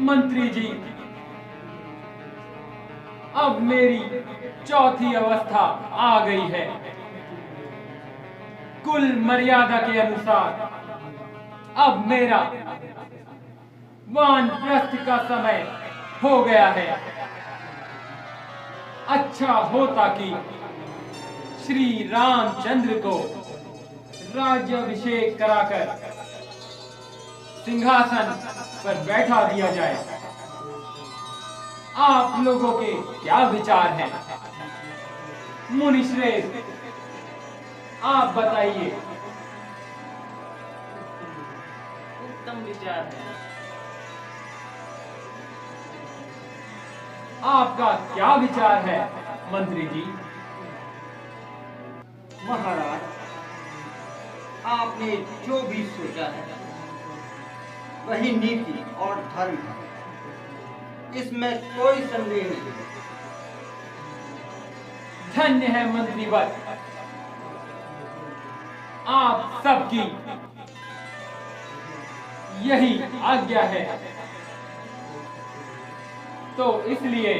मंत्री जी, अब मेरी चौथी अवस्था आ गई है। कुल मर्यादा के अनुसार अब मेरा वानप्रस्थ का समय हो गया है। अच्छा होता कि श्री रामचंद्र को राज्याभिषेक कराकर सिंहासन पर बैठा दिया जाए। आप लोगों के क्या विचार हैं? मुनिश्रेष्ठ, आप बताइए। उत्तम विचार है। आपका क्या विचार है मंत्री जी? महाराज, आपने जो भी सोचा है वही नीति और धर्म है, इसमें कोई संदेह नहीं। धन्य है मंत्रीवर, आप सबकी यही आज्ञा है। तो इसलिए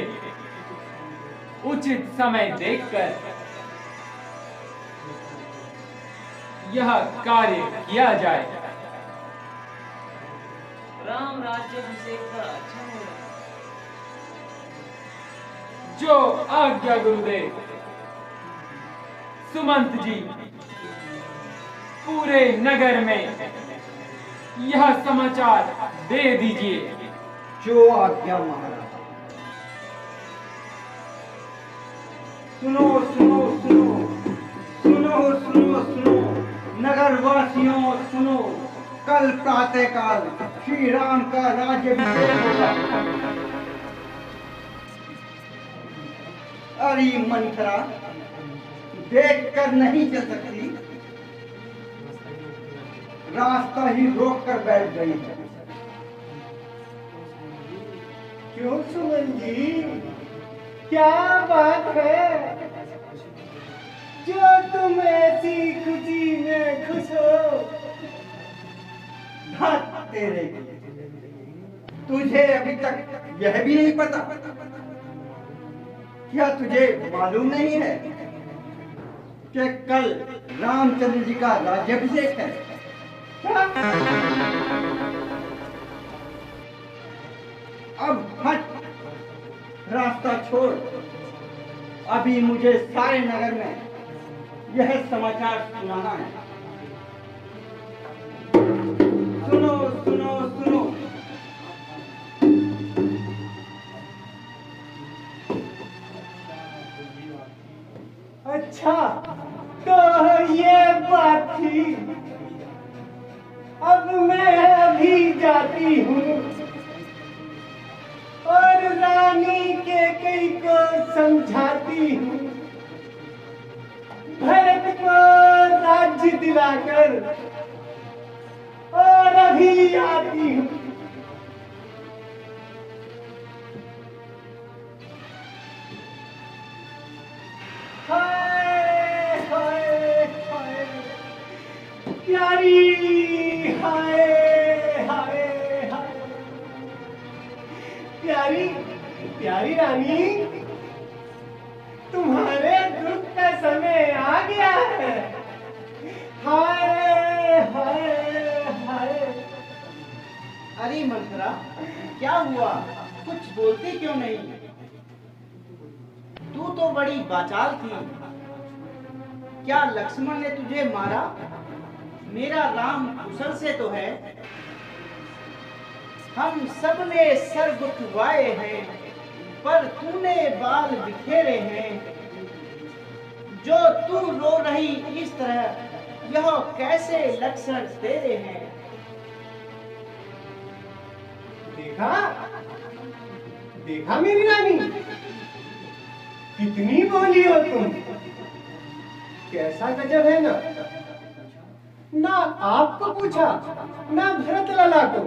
उचित समय देखकर यह कार्य किया जाए। राम राज्याभिषेक का अच्छा होगा। जो आज्ञा गुरुदेव। सुमंत जी, पूरे नगर में यह समाचार दे दीजिए। जो आज्ञा महाराज। सुनो सुनो सुनो सुनो सुनो सुनो नगर वासियों सुनो, कल प्रातः काल श्री राम का राज्याभिषेक होगा। अरे मंथरा, देख कर नहीं चल सकती, रास्ता ही रोक कर बैठ गई है। क्यों सुमन जी, क्या बात है जो तुम ऐसी खुशी में खुश हो? धत तेरे की, तुझे अभी तक यह भी नहीं पता? क्या तुझे मालूम नहीं है कि कल रामचंद्र जी का राज्याभिषेक है? अब हट, रास्ता छोड़। अभी मुझे सारे नगर में यह समाचार सुनाना है। सुनो सुनो सुनो। अच्छा, तो ये बात थी। अब मैं अभी जाती हूँ और रानी के कई को समझाती हूँ, भरत को राज्य दिलाकर, और अभी आती हूँ। हाय हाय हाय प्यारी, हाय हाय हाय प्यारी प्यारी रानी, तुम्हारे दुख का समय आ गया है। हाय हाय हाय। अरे मंथरा, क्या हुआ? कुछ बोलती क्यों नहीं? तू तो बड़ी बाचाल थी। क्या लक्ष्मण ने तुझे मारा? मेरा राम कुशल से तो है। हम सब ने सर गुठवाए हैं, पर तूने बाल बिखेरे हैं। जो तू रो रही इस तरह, यह कैसे लक्षण तेरे हैं? देखा देखा मेरी रानी, कितनी बोली हो तुम। कैसा गजब है ना। ना आपको पूछा, ना भरत लाला को।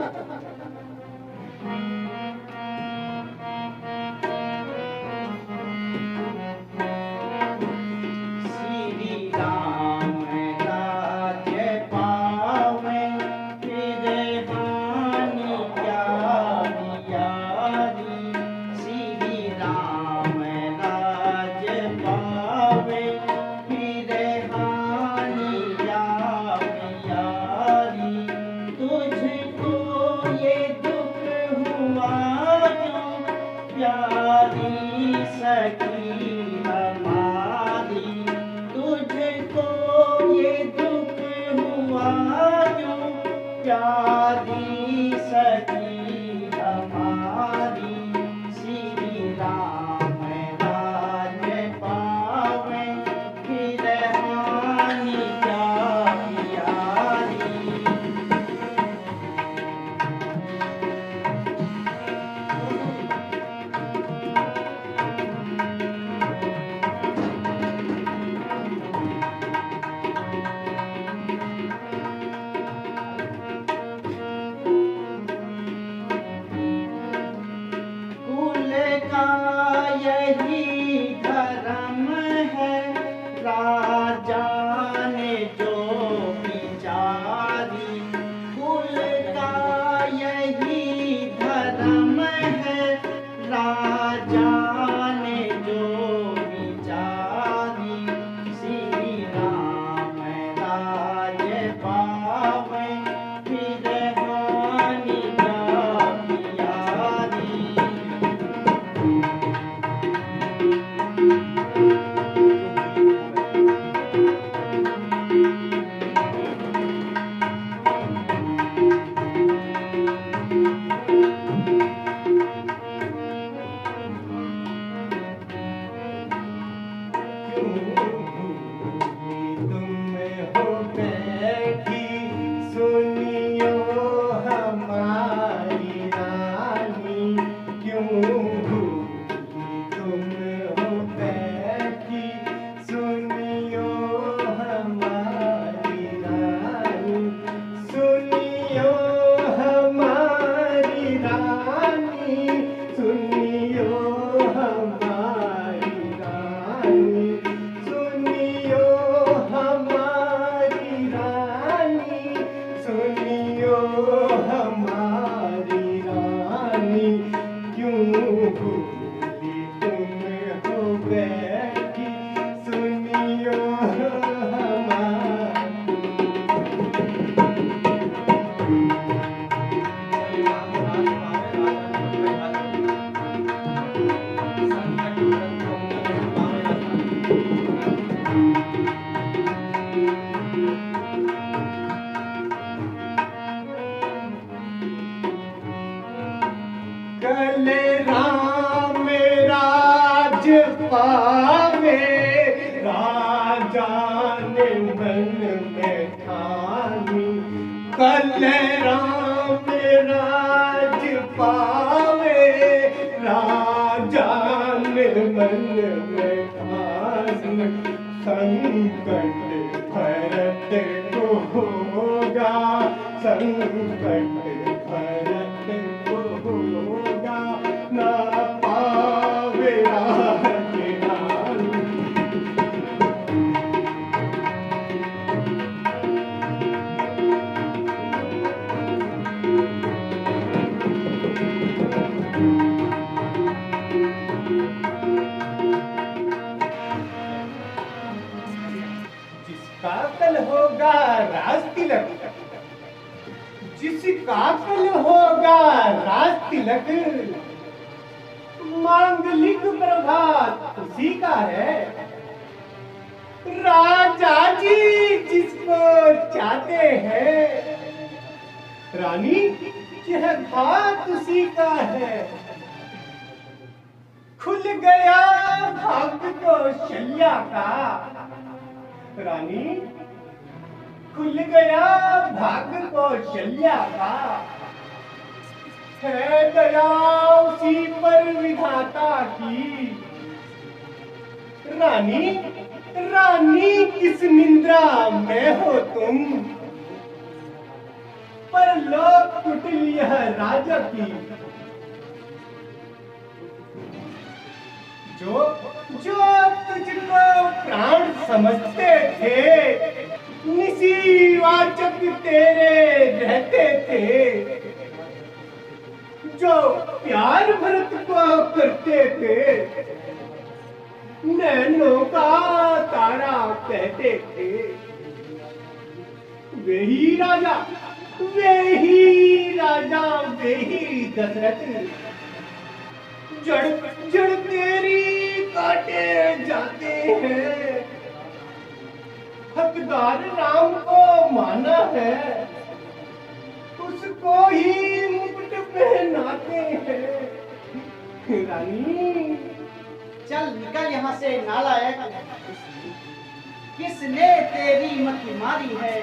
श्री राम राज्य पावे, तेरे हानि क्या दिया। प्यारी सखी हमारी, श्री राम राज्य पावे फिर हानि क्या प्यारी। कुल का यही धर्म है, राजा ने जो विचारी। कुल का यही धर्म है, राजा ने जो विचारी। श्री राम राज्य पावे फिर हानि क्या प्यारी। तुम हो बैठी सुनियो हमारी रानी, क्यों तुम हो बैठी सुनियो हमारी रानी, सुनियो हमारी रानी, सुनियो हमारी रानी, सुनियो हमारी रानी, सुनियो हमारी रानी, क्यों भूली तुम हो बैठी सुनियो हमारी। कल राम राज पावे, राजा ने मन में ठानी। कल राम राज पावे, राजा ने मन में ठानी। संकट भरत को होगा, संकट भरत को होगा, ना पावे राज्य रानी। जिसका कल होगा राज तिलक, जिसका कल होगा राज तिलक, मांगलिक प्रभात उसी का है। राजा जी जिसको चाहते हैं, रानी यह घात उसी का है। खुल गया भाग्य को शैया का, रानी खुल गया भाग्य को शैया का। है दया उसी पर विधाता की, रानी रानी किस निंद्रा में हो तुम, पर लोक कुटिल यह राजा की। जो जो तुझको प्राण समझते थे, निसी वाचक तेरे रहते थे। जो प्यार भरत को करते थे, नैनों का तारा कहते थे। वही राजा वही राजा वही दशरथ, जड़ जड़ तेरी काटे जाते हैं। हकदार राम को माना है, तुमको ही मुकुट पहनाते हैं रानी। चल निकल यहाँ से नालायक। किसने तेरी मति मारी है?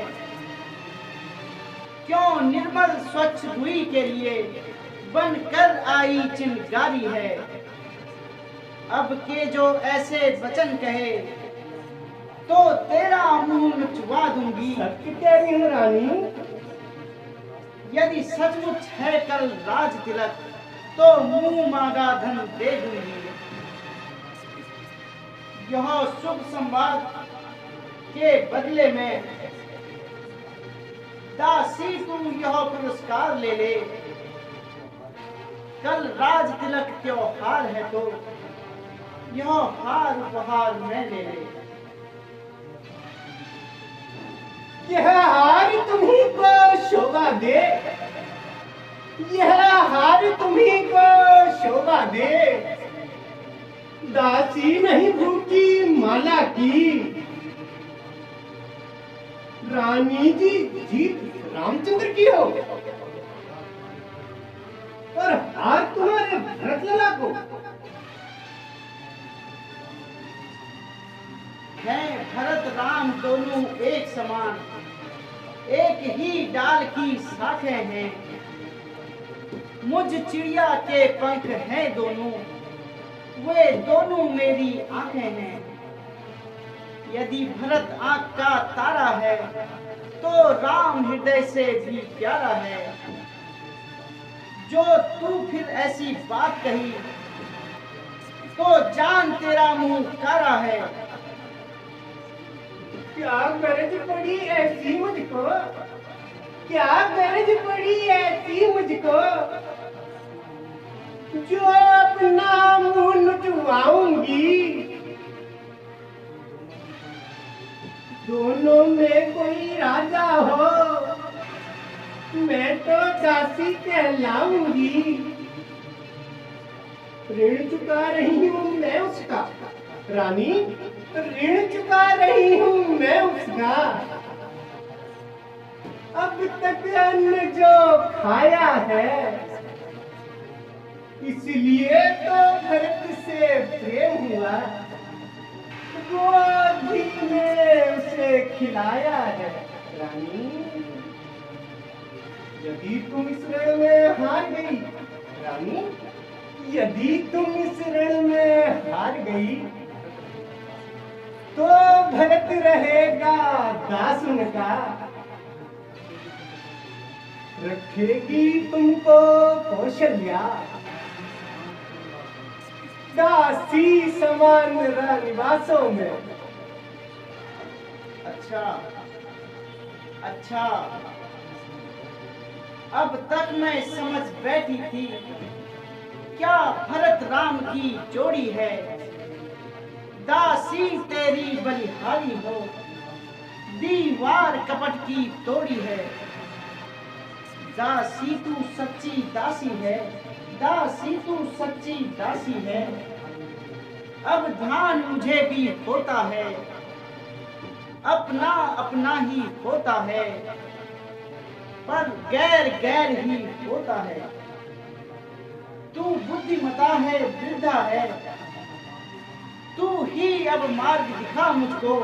क्यों निर्मल स्वच्छ रुई के लिए बनकर आई चिंगारी है? अब के जो ऐसे वचन कहे तो तेरा मुंह नुचवा दूंगी। सत्य कह रही हूँ रानी। यदि सचमुच है कल राज तिलक तो मुंह मांगा धन दे दूंगी। यह शुभ संवाद के बदले में दासी तू यह पुरस्कार ले ले। कल राज तिलक त्योहार है तो यह हार उपहार में ले ले। यह हार तुम्ही को शोभा दे, यह हार तुम्ही को शोभा दे। दासी नहीं भूखी माला की। रानी जी जीत रामचंद्र की हो और हार तुम्हारे भरतलाला को। हैं भरत राम दोनों एक समान, एक ही डाल की शाखें हैं। मुझ चिड़िया के पंख हैं दोनों, वे दोनों मेरी आंखें हैं। यदि भरत आंख का तारा है तो राम हृदय से भी प्यारा है। जो तू फिर ऐसी बात कही तो जान तेरा मुंह कारा है। क्या गरज पड़ी ऐसी मुझको, क्या गरज पड़ी ऐसी मुझको, जो अपना मुंह नुचवाऊंगी। दोनों में कोई राजा हो मैं तो दासी कहलाऊंगी। ऋण चुका रही हूँ मैं उसका रानी, ऋण चुका रही हूँ मैं उसका। अब तक अन्न जो खाया है इसलिए तो भरत से प्रेम हुआ। गोदी में उसे खिलाया है रानी। यदि तुम इस रण में हार गई रानी, यदि तुम इस रण में हार गई तो भरत रहेगा दास उनका। रखेगी तुमको कौशल्या, दासी समान निवासों में। अच्छा, अब तक मैं समझ बैठी थी क्या भरत राम की जोड़ी है। दासी तेरी बलिहारी हो, दीवार कपट की तोड़ी है। दासी तू सच्ची दासी है, दासी तू सच्ची दासी है। अब ध्यान मुझे भी होता है, अपना अपना ही होता है, पर गैर गैर ही होता है। तू बुद्धिमता है, वृद्धा है, तू ही अब मार्ग दिखा मुझको।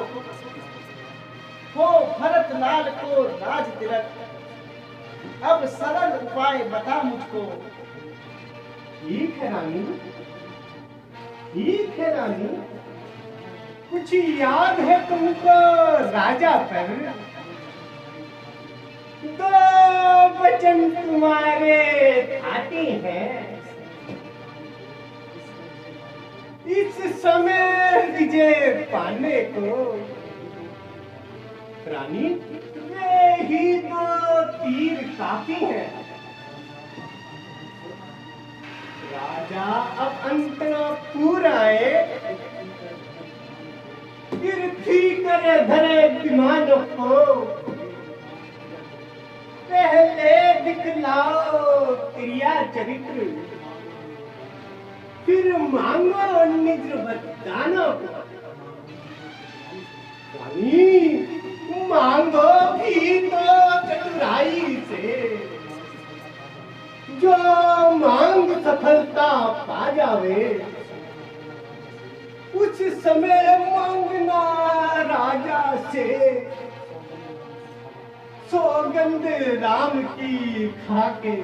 हो भरत लाल को राज तिलक, अब सरल उपाय बता मुझको। ठीक है रानी, ठीक है रानी। कुछ याद है तुमको राजा पर? दो वचन तुम्हारे आते हैं। इस समय विजय पाने को रानी वे ही दो तीर काफी हैं। राजा अब अंतपुर आए, पृथ्वी करे धरे विमानों को। पहले दिखलाओ क्रिया चरित्र, फिर मांगो निज वरदानों को। मांगो भी तो चतुराई से, जो मांग सफलता पा जावे, उस समय मांगना राजा से सौगंध राम की खाके,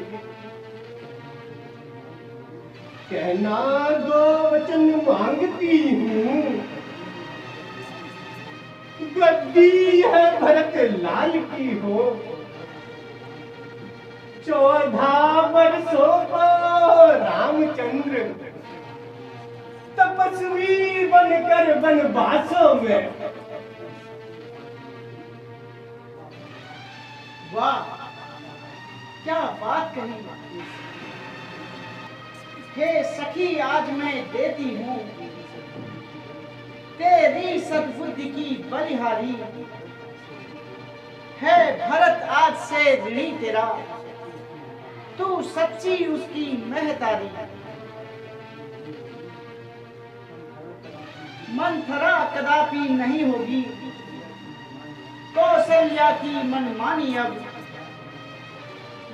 कहना दो वचन मांगती हूँ, गद्दी है भरत लाल की हो, 14 वर्षों को रामचंद्र तपस्वी बनकर वनवासों में। वाह, क्या बात कही। हे सखी, आज मैं देती हूँ तेरी सद्बुद्धि की बलिहारी, है भरत आज से ऋणी तेरा, तू सच्ची उसकी महतारी। मंथरा कदापि नहीं होगी कौशल्या की मनमानी, अब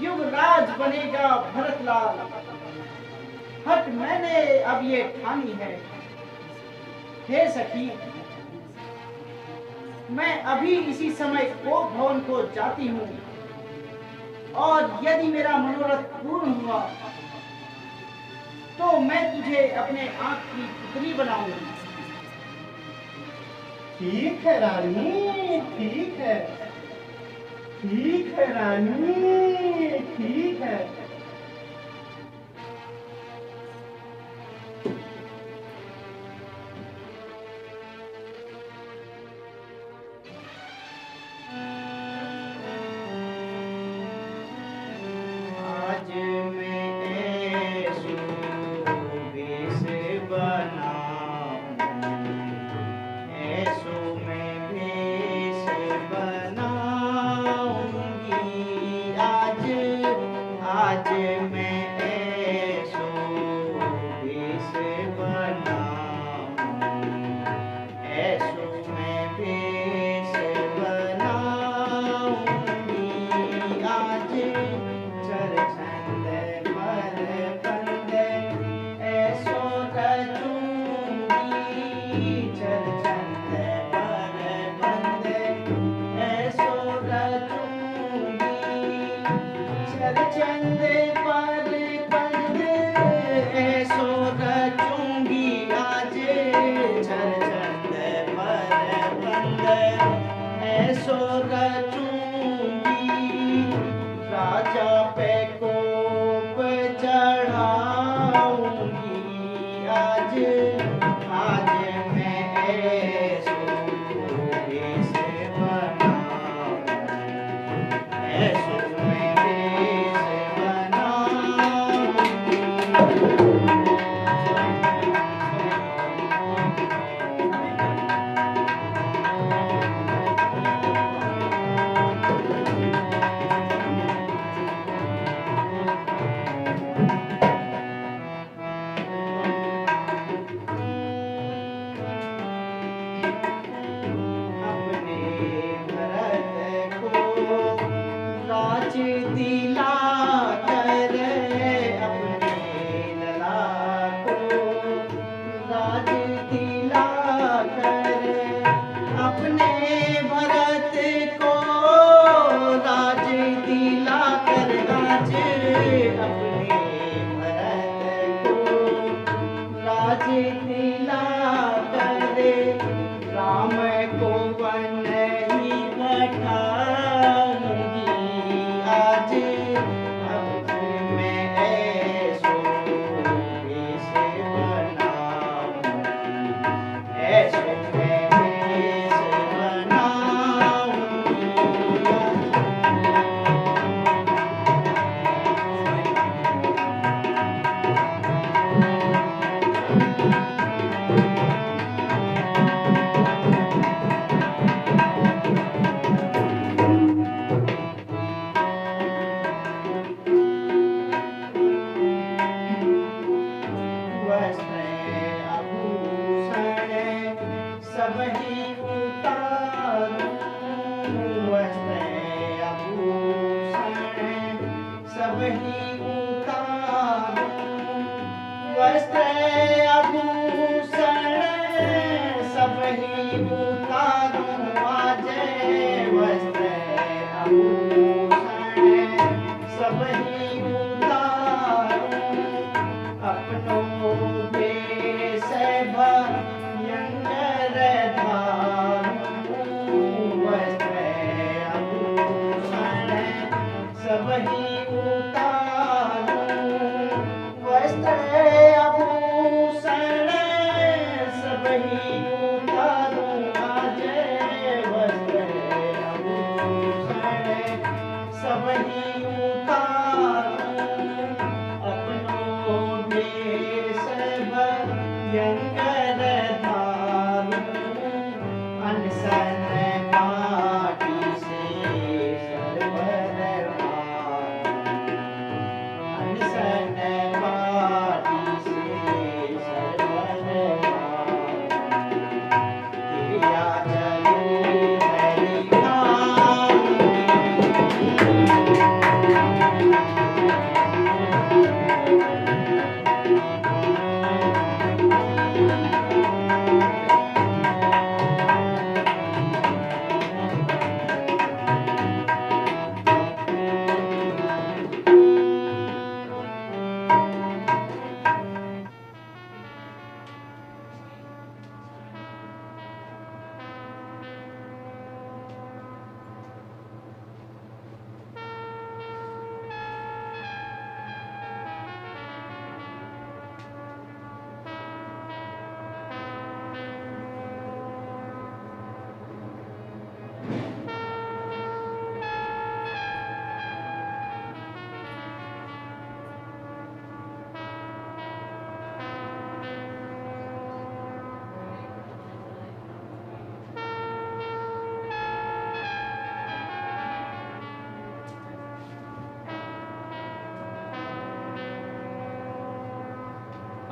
युवराज बनेगा भरतलाल, हट मैंने अब ये ठानी है। हे सखी, मैं अभी इसी समय कोप भवन को जाती हूँ, और यदि मेरा मनोरथ पूर्ण हुआ तो मैं तुझे अपने आंख की पुतली बनाऊंगी। ठीक है रानी, ठीक है, ठीक है रानी, ठीक है। आज मैं ऐसो भेष बनाऊंगी, ऐसो मैं भेष बनाऊंगी, आज मैं ऐसो भेष बनाऊंगी, ऐसो मैं भेष बनाऊंगी, आज चर छंद पर बंद ऐसो रचूंगी, चर छंद पर बंद ऐसो रचूंगी, चर छंद पर बंद ऐसो रचूंगी, आज चर छंद पर बंद ऐसो रचूंगी, राजा पे कोप चढ़ाऊंगी, आज मैं ऐसो भेष बनाऊंगी, ऐसो मैं भेष बनाऊंगी। वस्त्र आभूषण सब ही उतारूं आज, वस्त्र आभूषण सब ही उतारूं, अपनों भेष भयंकर धारूं, वस्त्र आभूषण सब ही उतारूं, वस्त्र आभूषण सब ही उतारूं आज, वस्त्र आभूषण सब ही उतारूं, अपनों भेष भयंकर धारूं, अनशन काटी से सर्वर अनशन काटी से सर्वर क्रिया चली हरि नाम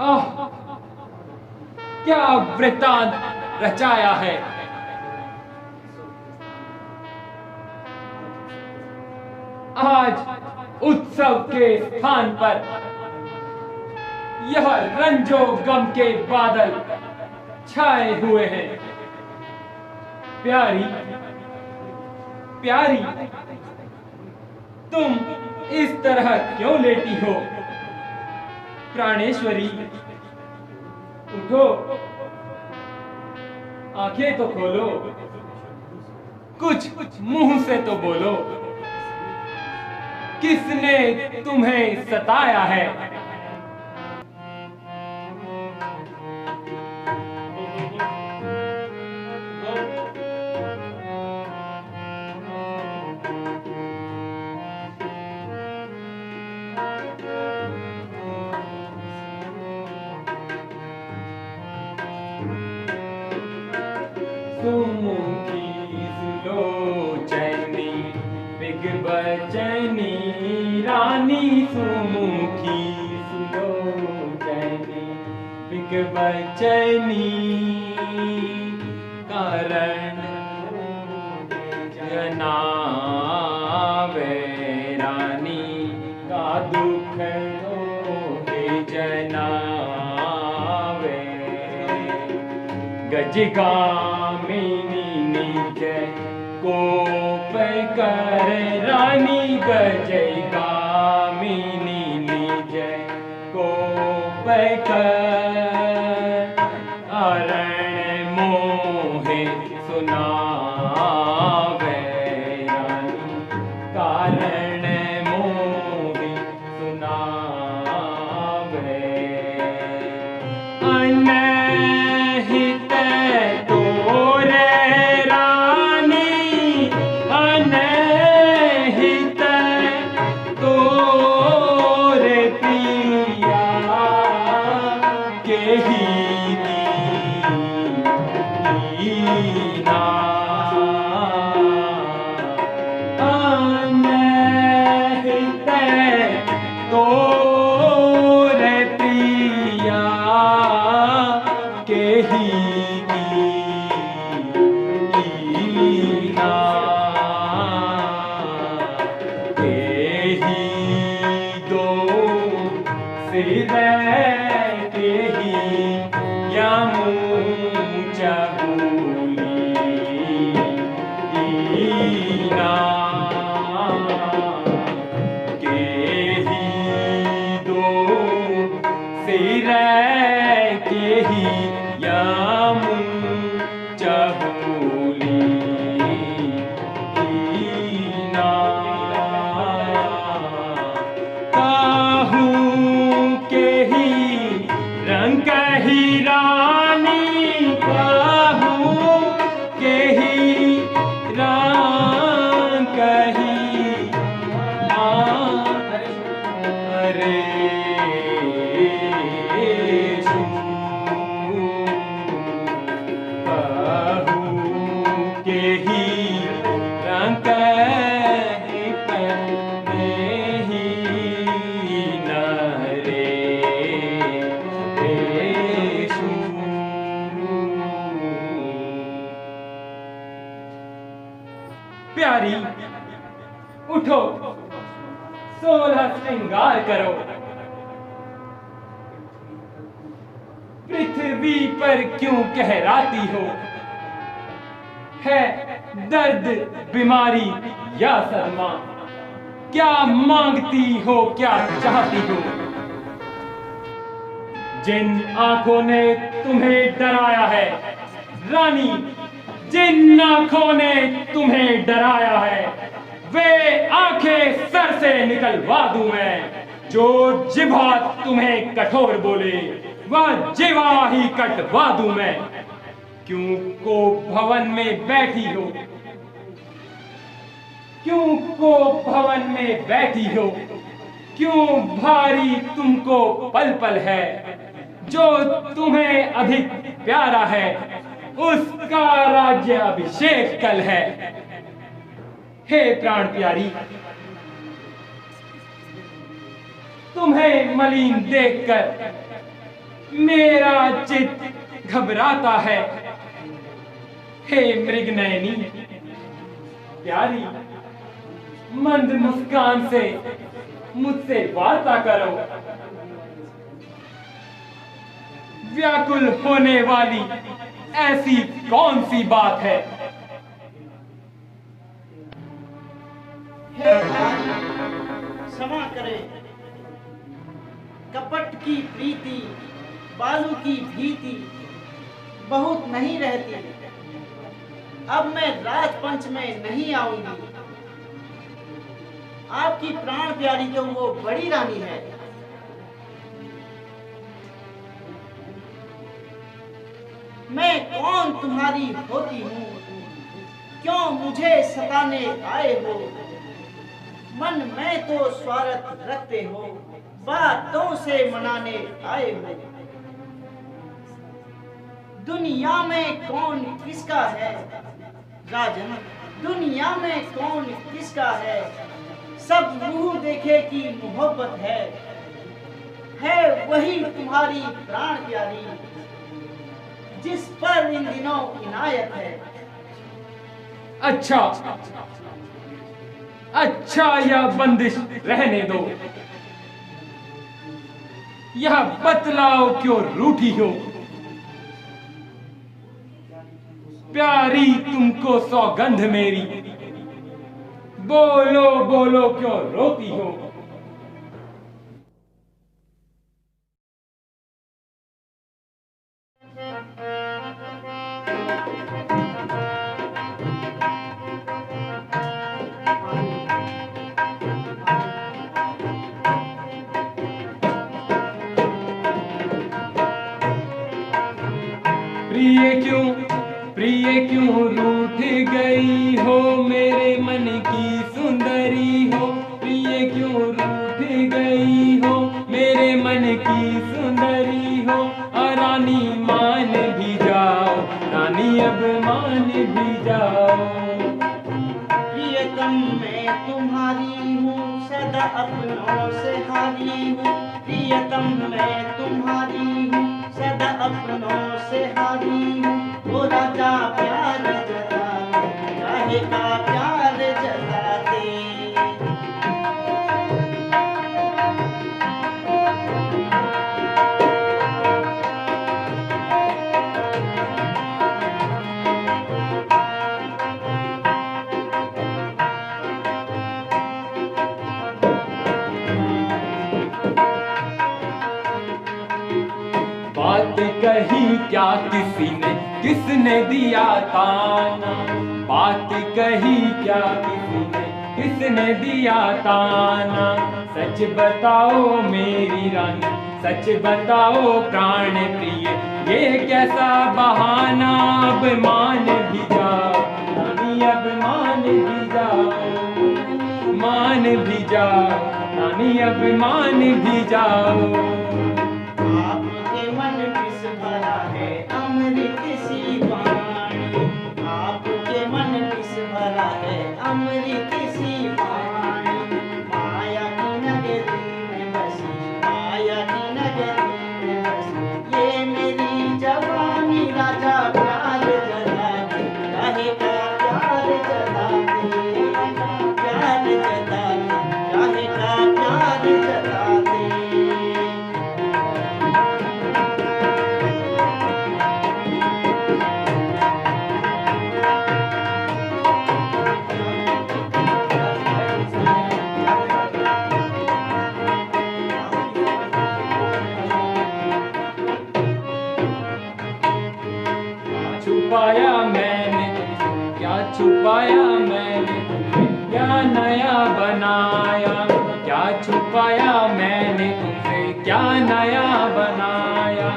आह, क्या वृत्तांत रचाया है। आज उत्सव के स्थान पर यह रंजो गम के बादल छाए हुए हैं। प्यारी प्यारी, तुम इस तरह क्यों लेटी हो? प्राणेश्वरी, उठो, आंखें तो खोलो, कुछ मुंह से तो बोलो। किसने तुम्हें सताया है? सुमुखी सुलोचनी बिगबचनी रानी, सुमुखी सुलोचनी बिगबचनी, कारण जनावे रानी का दुख जनावे। गजगामिनी निज कोप कर रानी, गजगामिनी निज कोप कर अरण मोहे सुनावे रानी, कारण मोहे सुनावे। अनहित तोरे रानी, अनहित तोरे हीना के ही दो सिर के ही यम चहूली हीना कहूँ के ही रंग ही रानी कहूँ के ही रंग ही अरे कहूँ के ही रंग ही पहने ही न रे प्यारी उठो 16 श्रृंगार करो पृथ्वी पर क्यों कहराती हो है दर्द बीमारी या सदमा क्या मांगती हो क्या चाहती हो जिन आंखों ने तुम्हें डराया है रानी जिन आंखों ने तुम्हें डराया है वे आंखें सर से निकलवा दूं मैं जो जिभा तुम्हें कठोर बोले वह जिभा ही कटवा दूं मैं क्यों को भवन में बैठी हो क्यों को भवन में बैठी हो क्यों भारी तुमको पल पल है जो तुम्हें अधिक प्यारा है उसका राज्य अभिषेक कल है हे प्राण प्यारी तुम्हें मलिन देखकर मेरा चित्त घबराता है हे मृगनयनी प्यारी मंद मुस्कान से मुझसे वार्ता करो व्याकुल होने वाली ऐसी कौन सी बात है हे प्यारी, क्षमा करे कपट की प्रीति बालू की भीति बहुत नहीं रहती अब मैं राजपंच में नहीं आऊंगी आपकी प्राण प्यारी तो वो बड़ी रानी है मैं कौन तुम्हारी होती हूँ क्यों मुझे सताने आए हो मन में तो स्वार्थ रखते हो बातों से मनाने आए हो दुनिया में कौन किसका है राजन दुनिया में कौन किसका है सब मुंह देखे की मोहब्बत है वही तुम्हारी प्राण प्यारी जिस पर इन दिनों इनायत है अच्छा यह बंदिश रहने दो यह बतलाओ क्यों रूठी हो प्यारी तुमको सौगंध मेरी बोलो बोलो क्यों रोती हो प्रिय क्यों रूठ गई हो मेरे मन की सुंदरी हो प्रिय क्यों रूठ गई हो मेरे मन की सुंदरी हो और रानी मान भी जाओ रानी अब मान भी जाओ प्रियतम मैं तुम्हारी हूँ सदा अपनों से हारी हूँ प्रियतम मैं तुम्हारी हूँ सदा अपनों से हारी हूँ वो राजा प्यार जताते काहे का प्यार जताते कही क्या किसी ने, किसने दिया ताना? बात कही क्या किसी ने, किसने दिया ताना? सच बताओ मेरी रानी, सच बताओ प्राण प्रिय, ये कैसा बहाना? अब मान भी जाओ रानी, अब मान भी जाओ, मान भी जाओ रानी, अब मान भी जाओ। आपके मन किस भरा है अमृत सी वाणी, आपके मन किस भरा है अमृत सी वाणी। माया की नगरी में बसी, माया की नगरी में बसी, ये मेरी जवानी राजा प्यार जताते, काहे का प्यार जताते, प्यार जताते, काहे का प्यार जताते। छुपाया मैंने क्या छुपाया मैंने, क्या नया बनाया? क्या छुपाया मैंने तुमसे, क्या नया बनाया?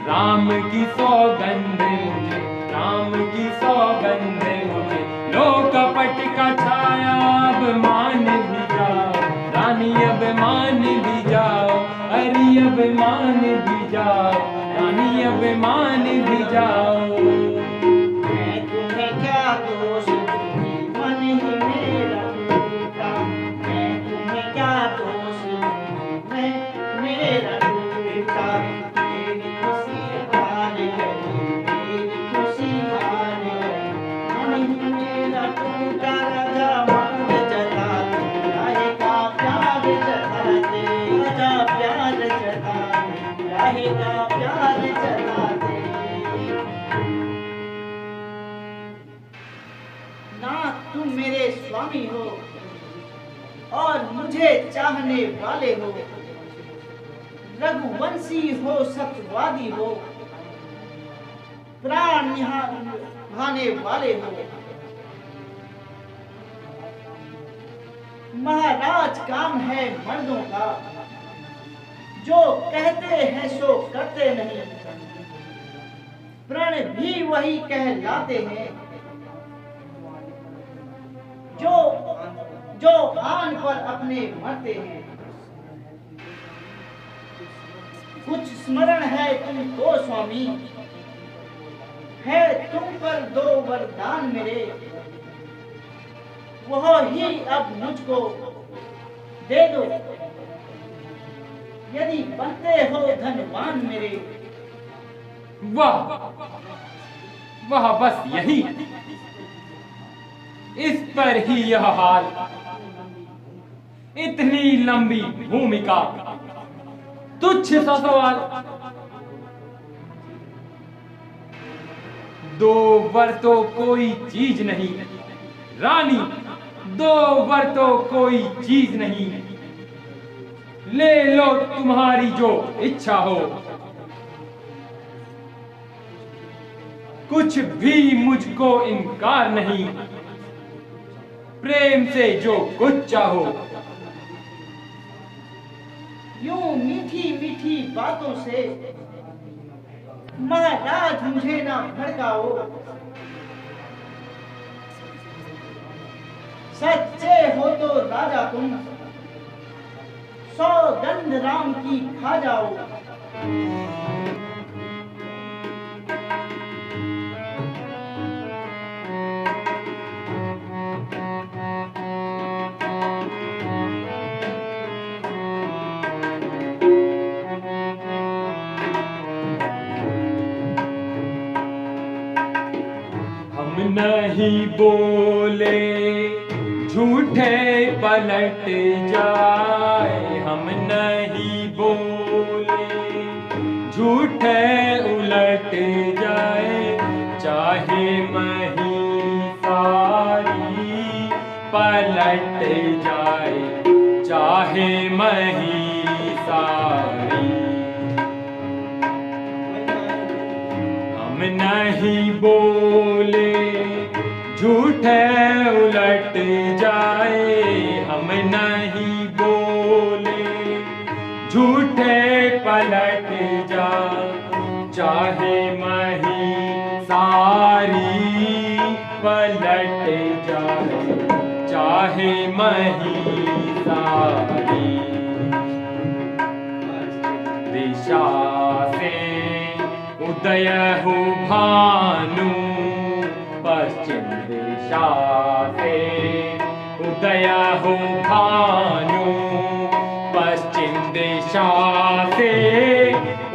राम की सौगंध मुझे, राम की सौगंध मुझे, लो कपट का छाया। अब मान भी जाओ रानी, अब मान भी जाओ, अरे अब मान भी जाओ रानी, अब मान भी जाओ। मैं तुम्हें क्या दोष दूंगी, मन ही मेरा टूटा। मैं तुम्हें क्या दोष दूंगी, मैं मेरा टूटा। मेरी खुशी हार गई, मेरी खुशी हार गई, मन ही मेरा टूटा। राजा मान जताते, काहे का प्यार जताते, राजा प्यार जताते, काहे का प्यार जताते। ना तुम मेरे स्वामी हो और मुझे चाहने वाले हो, रघुवंशी हो सत्यवादी हो, प्राण निभाने वाले हो। महाराज काम है मर्दों का, जो कहते हैं सो करते नहीं, प्रण भी वही कहलाते हैं, जो आन पर अपने मरते हैं। कुछ स्मरण है तुमको स्वामी, है तुम पर दो वरदान मेरे, वह ही अब मुझको दे दो, यदि बनते हो धनवान मेरे। वाह वाह, बस यही, इस पर ही यह हाल। इतनी लंबी भूमिका, तुच्छ सा सवाल। दो वर तो कोई चीज नहीं रानी, दो वर तो कोई चीज नहीं, ले लो तुम्हारी जो इच्छा हो, कुछ भी मुझको इनकार नहीं, प्रेम से जो कुछ चाहो। यूं मीठी मीठी बातों से महाराज मुझे ना भड़काओ, सच्चे हो तो राजा तुम, सौगंध राम की खा जाओ। नहीं बोले झूठे पलट जाए, हम नहीं बोले झूठे उलट जाए, चाहे मही सारी पलट जाए, चाहे मही सारी। नहीं बोले झूठे उलट जाए, हम नहीं बोले झूठे पलट जाए, चाहे मही सारी पलट जाए, चाहे मही सारी। दिशा से उदय हो भानु, पश्चिम दिशा से उदय हो भानु, पश्चिम दिशा से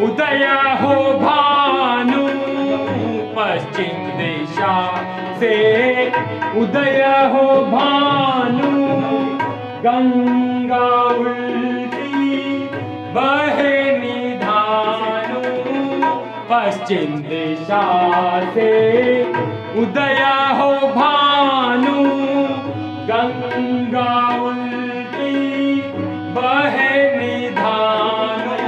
उदय हो भानु, पश्चिम दिशा से उदय हो भानु। गंगा उल्टी बहे निधानु, पश्चिम दिशा से उदय हो भानु। गंगा उल्टी बहे निधानु,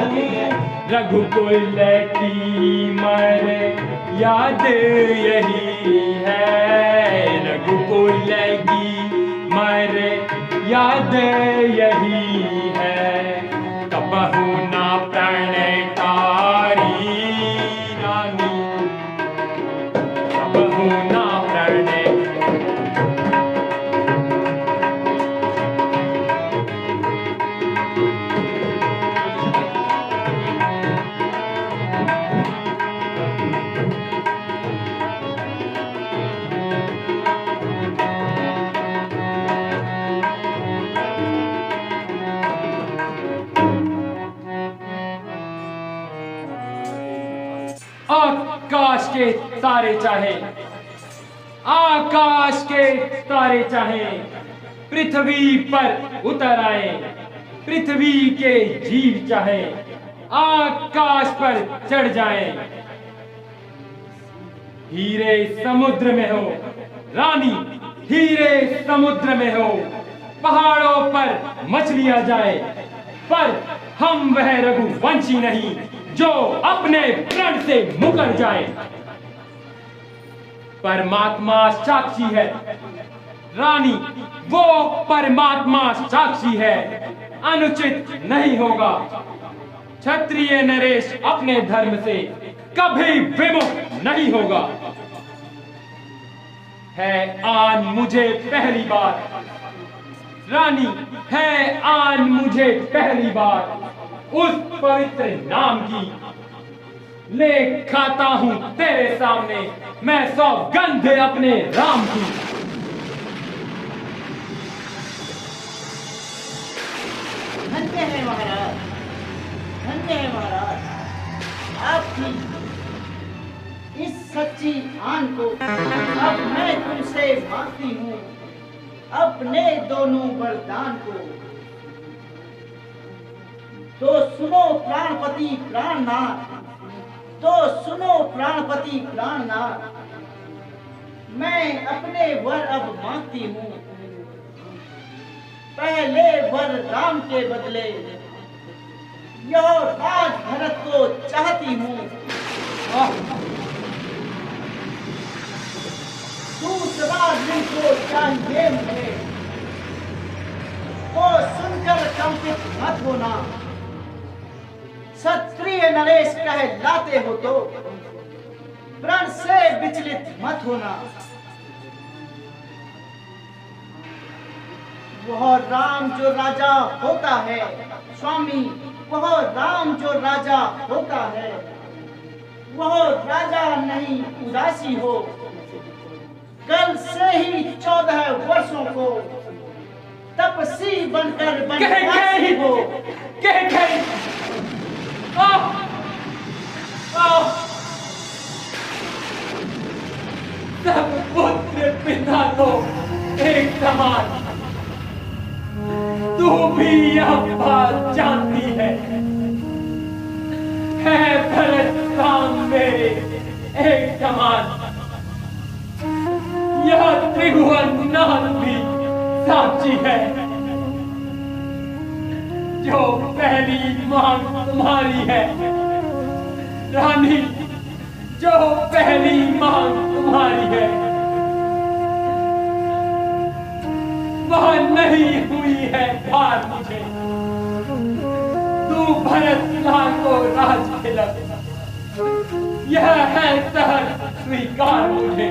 रघुकुल की मर याद यही है, रघुकुल की मर याद यही है। कबहु ना प्रणय तारी रानी, कबहु ना प्रणय। आकाश के तारे चाहे, आकाश के तारे चाहे, पृथ्वी पर उतर आए, पृथ्वी के जीव चाहे आकाश पर चढ़ जाए। हीरे समुद्र में हो रानी, हीरे समुद्र में हो, पहाड़ों पर मछलियां जाए, पर हम वह रघुवंशी नहीं जो अपने प्रण से मुकर जाए। परमात्मा साक्षी है रानी, वो परमात्मा साक्षी है, अनुचित नहीं होगा। क्षत्रिय नरेश अपने धर्म से कभी विमुख नहीं होगा। है आन मुझे पहली बार रानी, है आन मुझे पहली बार उस पवित्र नाम की, ले खाता हूं तेरे सामने मैं सौगंध अपने राम की। धन्य है महाराज, धन्य है महाराज, आपकी इस सच्ची आन को अब मैं तुमसे मांगती हूँ, अपने दोनों वरदान को। तो सुनो प्राणपति प्राणनाथ, तो सुनो प्राणपति प्राणनाथ, मैं अपने वर अब मांगती हूँ। पहले वर राम के बदले यह राज भरत को चाहती हूँ, दूसरा जिनको चाहिए मुझे, वो सुनकर कंपित मत होना। क्षत्रिय नरेश कह लाते हो तो प्रण से विचलित मत होना। वह राम जो राजा होता है स्वामी, वह राम जो राजा होता है, वह राजा नहीं उदासी हो। कल से ही 14 वर्षों को तपसी बनकर बनवासी हो। सब पुत्र पिता तो एक समान, तू भी यह बात जानती है भरत राम मेरे एक समान। यह त्रिभुवन नाथ भी साक्षी है, जो पहली मांग तुम्हारी है रानी, जो पहली मांग तुम्हारी है वह नहीं हुई है पार मुझे। तू भरत लाल को राज खिला, यह है सहर स्वीकार मुझे।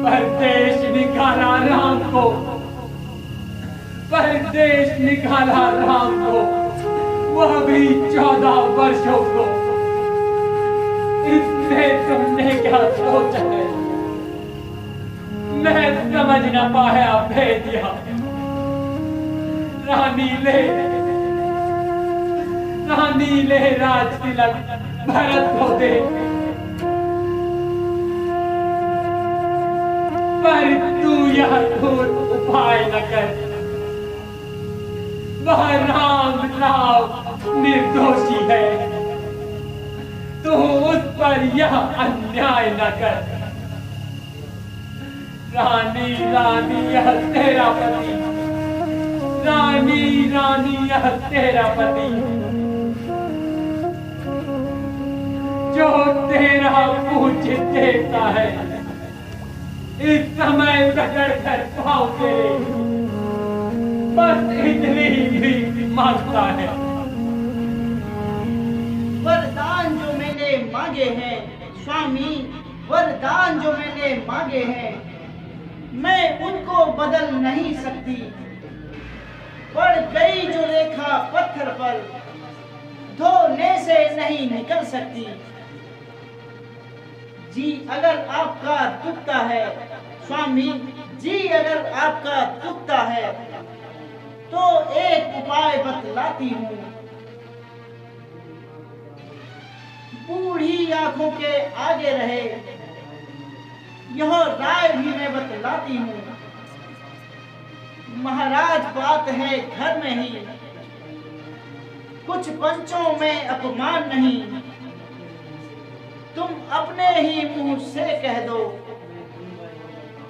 परदेश निकाला राम को, परदेश निकाला राम को, वह भी 14 वर्षों को। इसमें तुमने क्या सोचा है? मैं समझ न पाया भेदिया। रानी ले राज तिलक भरत को दे, पर तू यह घोर उपाय न कर। वह राम राव निर्दोषी है, तू उस पर यह अन्याय न कर। रानी यह तेरा पति, रानी यह तेरा पति, जो तेरा पूज्य देवता है, इस समय प्रकट कर पाओ तेरे, बस इतनी ही मांगता है। वरदान जो मैंने मांगे हैं स्वामी, वरदान जो मैंने मांगे हैं, मैं उनको बदल नहीं सकती। पड़ गई जो रेखा पत्थर पर, धोने से नहीं निकल सकती। जी अगर आपका दुखता है स्वामी, जी अगर आपका दुखता है, तो एक उपाय बतलाती हूँ। बूढ़ी आंखों के आगे रहे, यह राय भी मैं बतलाती हूँ। महाराज बात है घर में ही, कुछ पंचों में अपमान नहीं। तुम अपने ही मुंह से कह दो,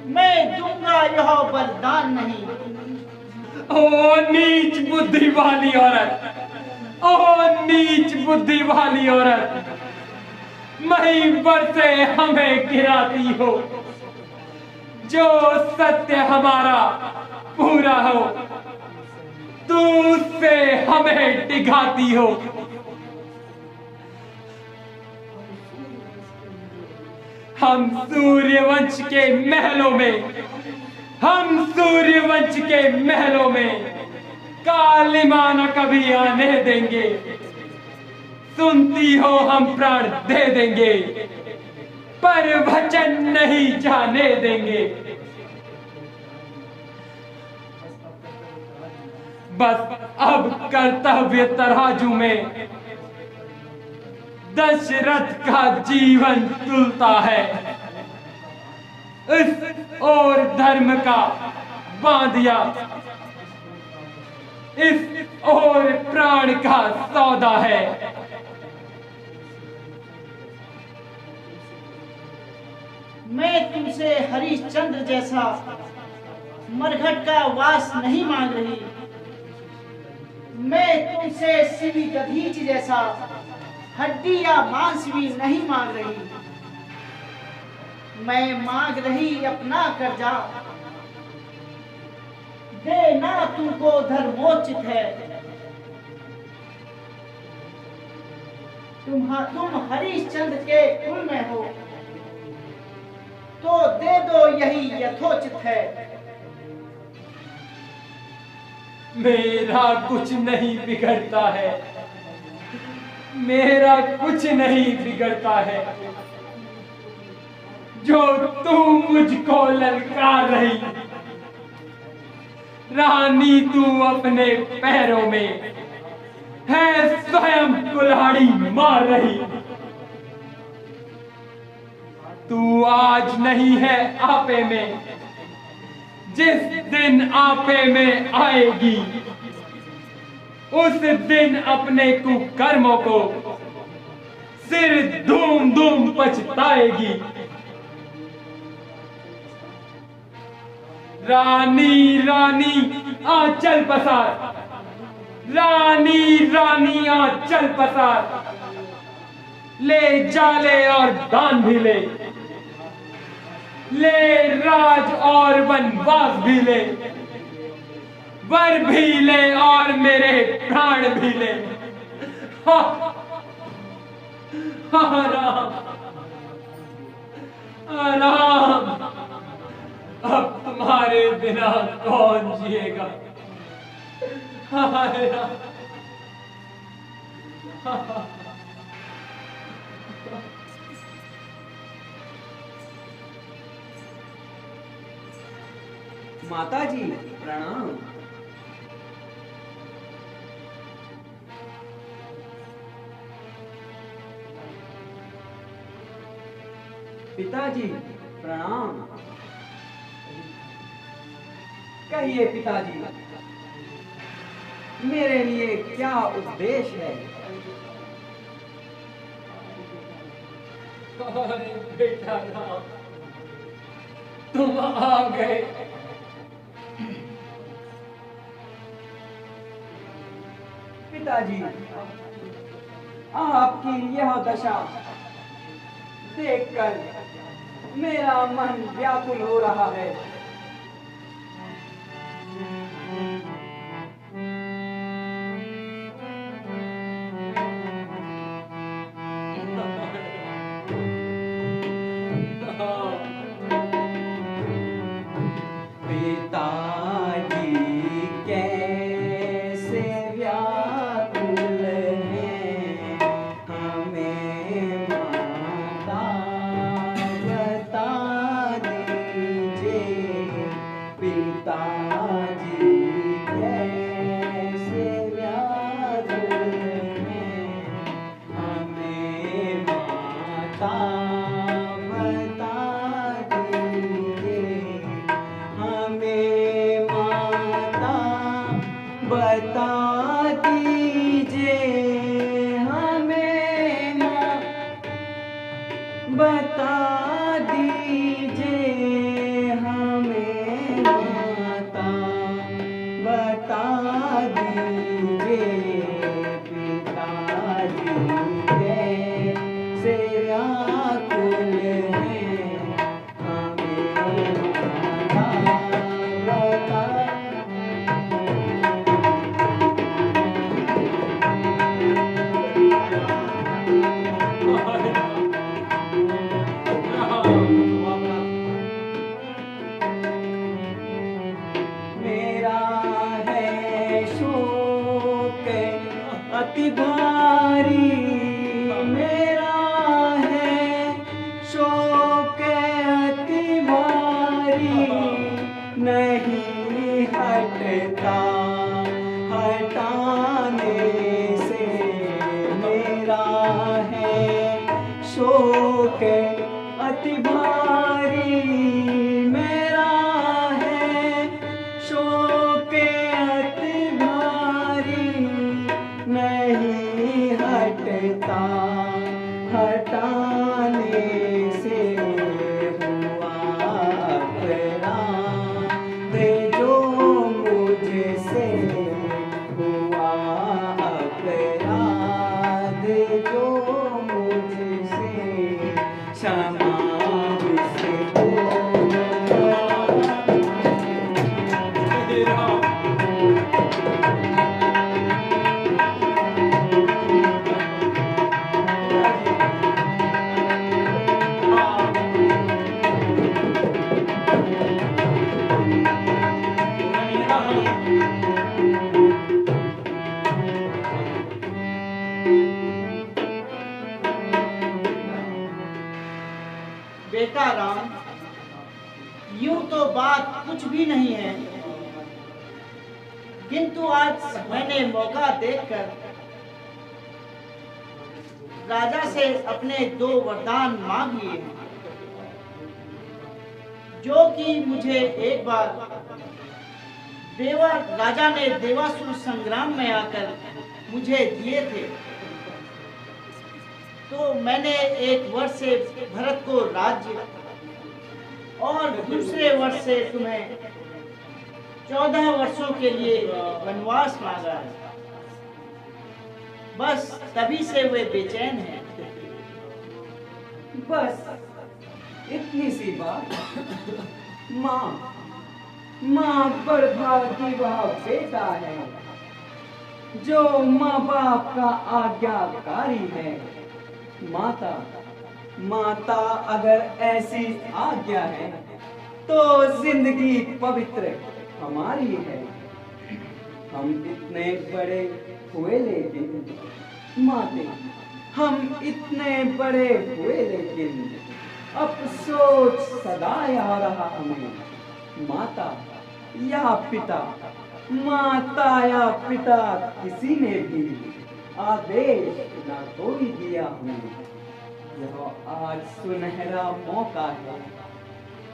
मैं दूंगा यह वरदान नहीं। ओ नीच बुद्धि वाली औरत, ओ नीच बुद्धि वाली औरत, मही पर से हमें गिराती हो। जो सत्य हमारा पूरा हो, तू उससे हमें डिगाती हो। हम सूर्यवंश के महलों में, हम सूर्यवंश के महलों में कालिमा न कभी आने देंगे। सुनती हो हम प्राण दे देंगे, पर वचन नहीं जाने देंगे। बस अब कर्तव्य तराजू में दशरथ का जीवन तुलता है। इस और धर्म का बांधिया, इस और प्राण का सौदा है। मैं तुमसे हरिश्चंद्र जैसा मरघट का वास नहीं मांग रही। मैं तुमसे सिवी दधीच जैसा हड्डी या मांस भी नहीं मांग रही। मैं मांग रही अपना कर्जा, देना तुमको धर्मोचित है। तुम हरिश्चंद्र के कुल में हो, तो दे दो यही यथोचित है। मेरा कुछ नहीं बिगड़ता है, मेरा कुछ नहीं बिगड़ता है। जो तू मुझको ललकार रही, रानी तू अपने पैरों में है स्वयं कुल्हाड़ी मार रही। तू आज नहीं है आपे में, जिस दिन आपे में आएगी उस दिन अपने कुकर्मों को सिर धूम धूम पछताएगी। रानी रानी आंचल पसार, रानी रानी आंचल पसार, ले जाले और दान भी ले राज और वनवास भी ले, वर भी ले और मेरे प्राण भी ले। हाँ राम, राम, अब तुम्हारे बिना कौन जिएगा? हाँ राम, माता जी प्रणाम। पिताजी प्रणाम। कहिए पिताजी, मेरे लिए क्या उपदेश है? अरे बेटा राम, तुम आ गए। पिताजी, आपकी यह दशा देखकर मेरा मन व्याकुल हो रहा है। बेटा राम, यूं तो बात कुछ भी नहीं है, किंतु आज मैंने मौका देखकर राजा से अपने 2 वरदान मांग लिए हैं, जो कि मुझे एक बार राजा ने देवासुर संग्राम में आकर मुझे दिए थे। तो मैंने एक वर्ष से भरत को राज्य और दूसरे वर्ष से तुम्हें 14 वर्षों के लिए वनवास मांगा है। बस तभी से वे बेचैन हैं। बस इतनी सी बात। माँ माँ बड़भागी वह बेटा है जो माँ बाप का आज्ञाकारी है। माता माता अगर ऐसी आज्ञा है तो जिंदगी पवित्र हमारी है। हम इतने बड़े हुए लेकिन माते, हम इतने बड़े हुए लेकिन अफसोस सदाया रहा हमें। माता या पिता, माता या पिता किसी ने भी आदेश ना कोई दिया हमें। यह आज सुनहरा मौका है,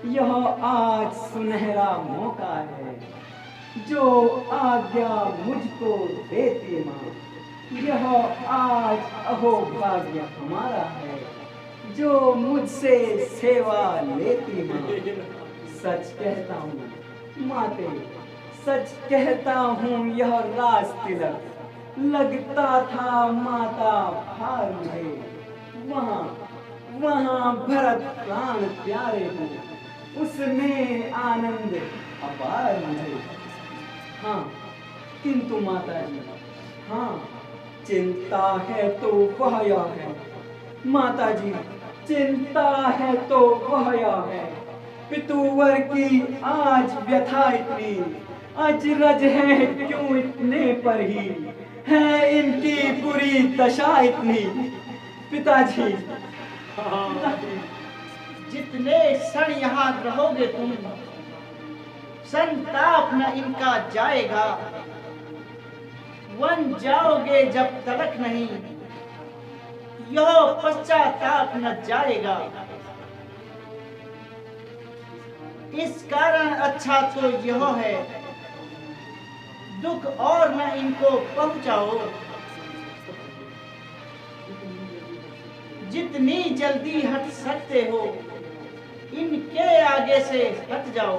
यह आज सुनहरा मौका है जो आज्ञा मुझको देती माँ। यह आज अहोभाग्य हमारा है जो मुझसे सेवा लेती माँ। सच कहता हूँ माते, सच कहता हूँ, यह राज तिलक लगता था माता भार मुझे। वहाँ वहाँ भरत प्राण प्यारे हो, उसमें आनंद अपार मुझे। हाँ किंतु माता जी, हाँ चिंता है तो वह यह है। माता जी चिंता है तो वह यह है, पितुवर की आज व्यथा इतनी, अजरज है क्यों इतने पर ही, है इनकी बुरी दशा इतनी। पिताजी जितने क्षण यहाँ रहोगे तुम, संताप न इनका जाएगा। वन जाओगे जब तलक नहीं, यह पश्चाताप न जाएगा। इस कारण अच्छा तो यह है, दुख और न इनको पहुंचाओ। जितनी जल्दी हट सकते हो इनके आगे से हट जाओ।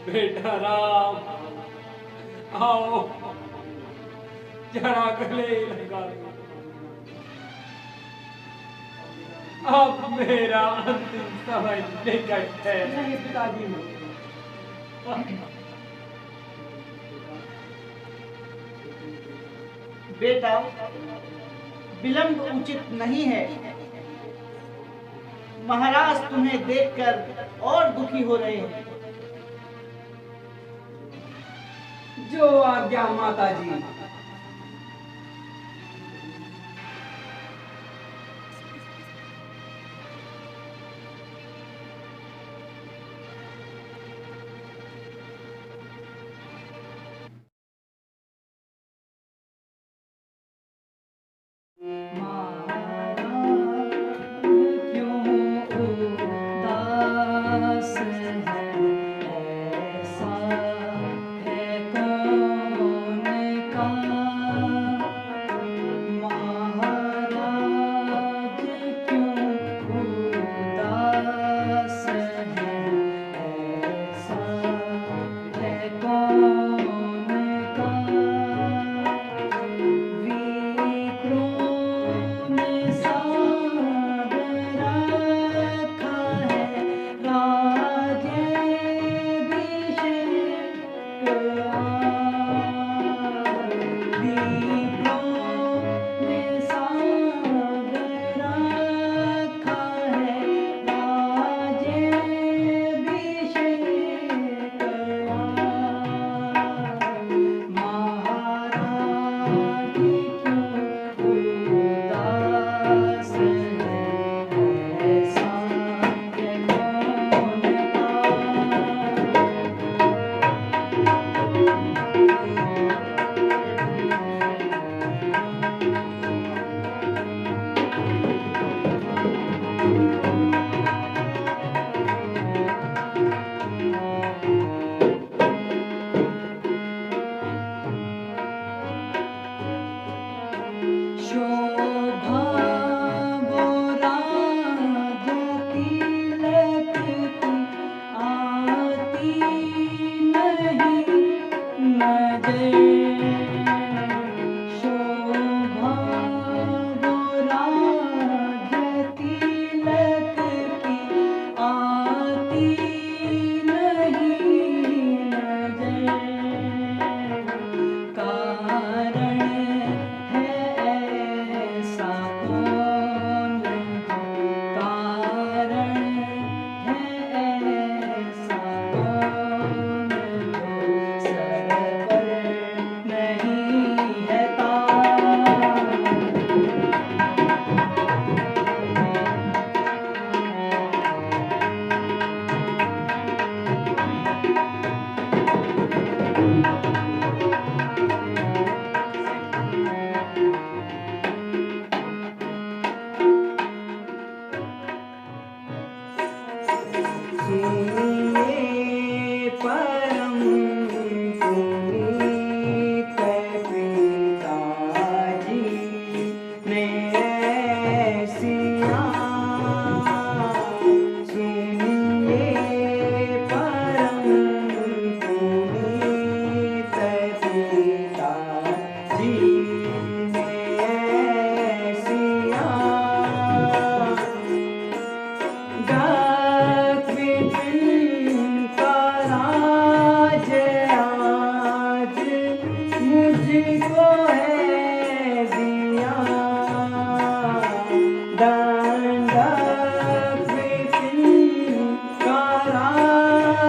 बेटा राम, आओ जरा गले लगा लो। अब मेरा अंतिम समय निकट है। नहीं पिताजी, बेटा विलंब उचित नहीं है। महाराज तुम्हें देखकर और दुखी हो रहे हैं। जो आज्ञा माता जी।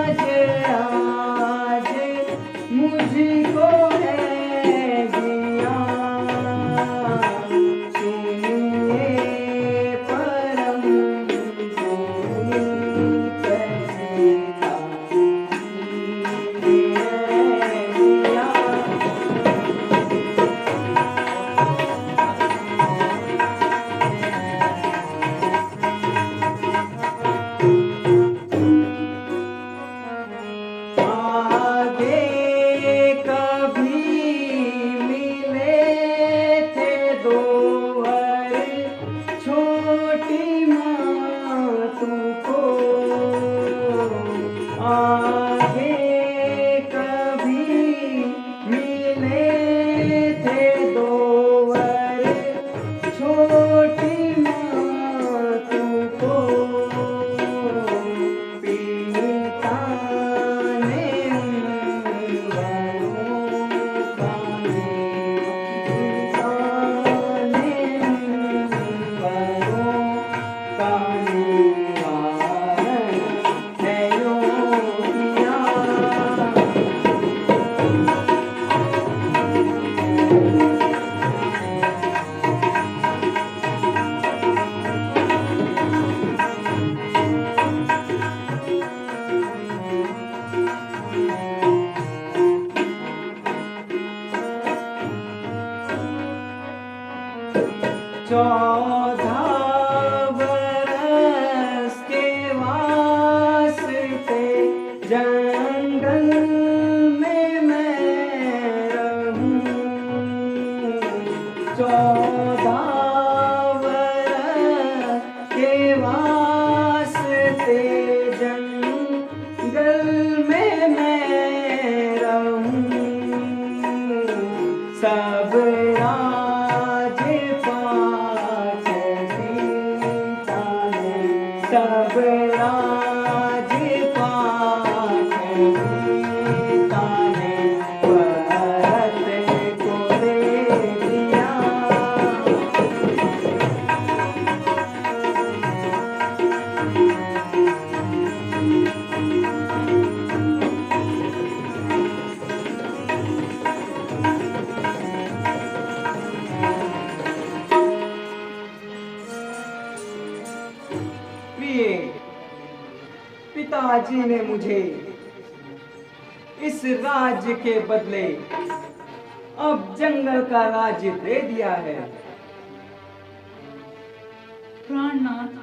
आज मुझको है दिया, सुनिए परम पुनीत सीता दिया। आगे कभी मिले थे दो वर, छोटी माँ तुमको। आगे कभी मिले थे दो वर, छोटी माँ तुमको। पिता ने चौदह बरस के वास्ते जंगल में मैं रहूं। 14 बरस के वास्ते जंगल में मैं रहूं। सब सब राजपाट सीता ने भरत को दे दिया। पिताजी ने मुझे इस राज्य के बदले अब जंगल का राज्य दे दिया है। प्राणनाथ,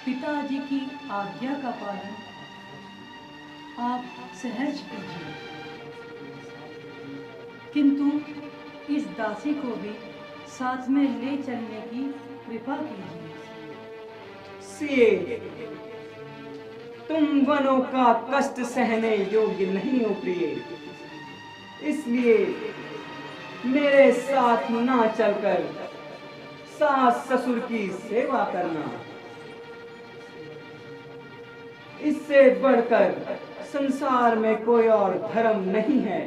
पिताजी की आज्ञा का पालन आप सहज कीजिए, किंतु इस दासी को भी साथ में ले चलने की कृपा कीजिए। सिए, तुम वनों का कष्ट सहने योग्य नहीं हो प्रिय, इसलिए मेरे साथ ना चलकर सास ससुर की सेवा करना। इससे बढ़कर संसार में कोई और धर्म नहीं है।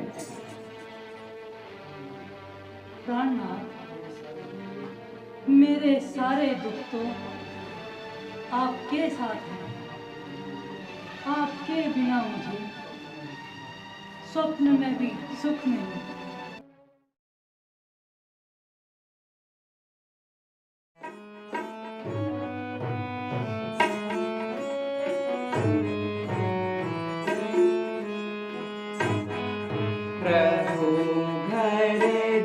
प्राणनाथ, मेरे सारे दुख तो आपके साथ हैं। आपके बिना मुझे स्वप्न में भी सुख नहीं। प्रभु घर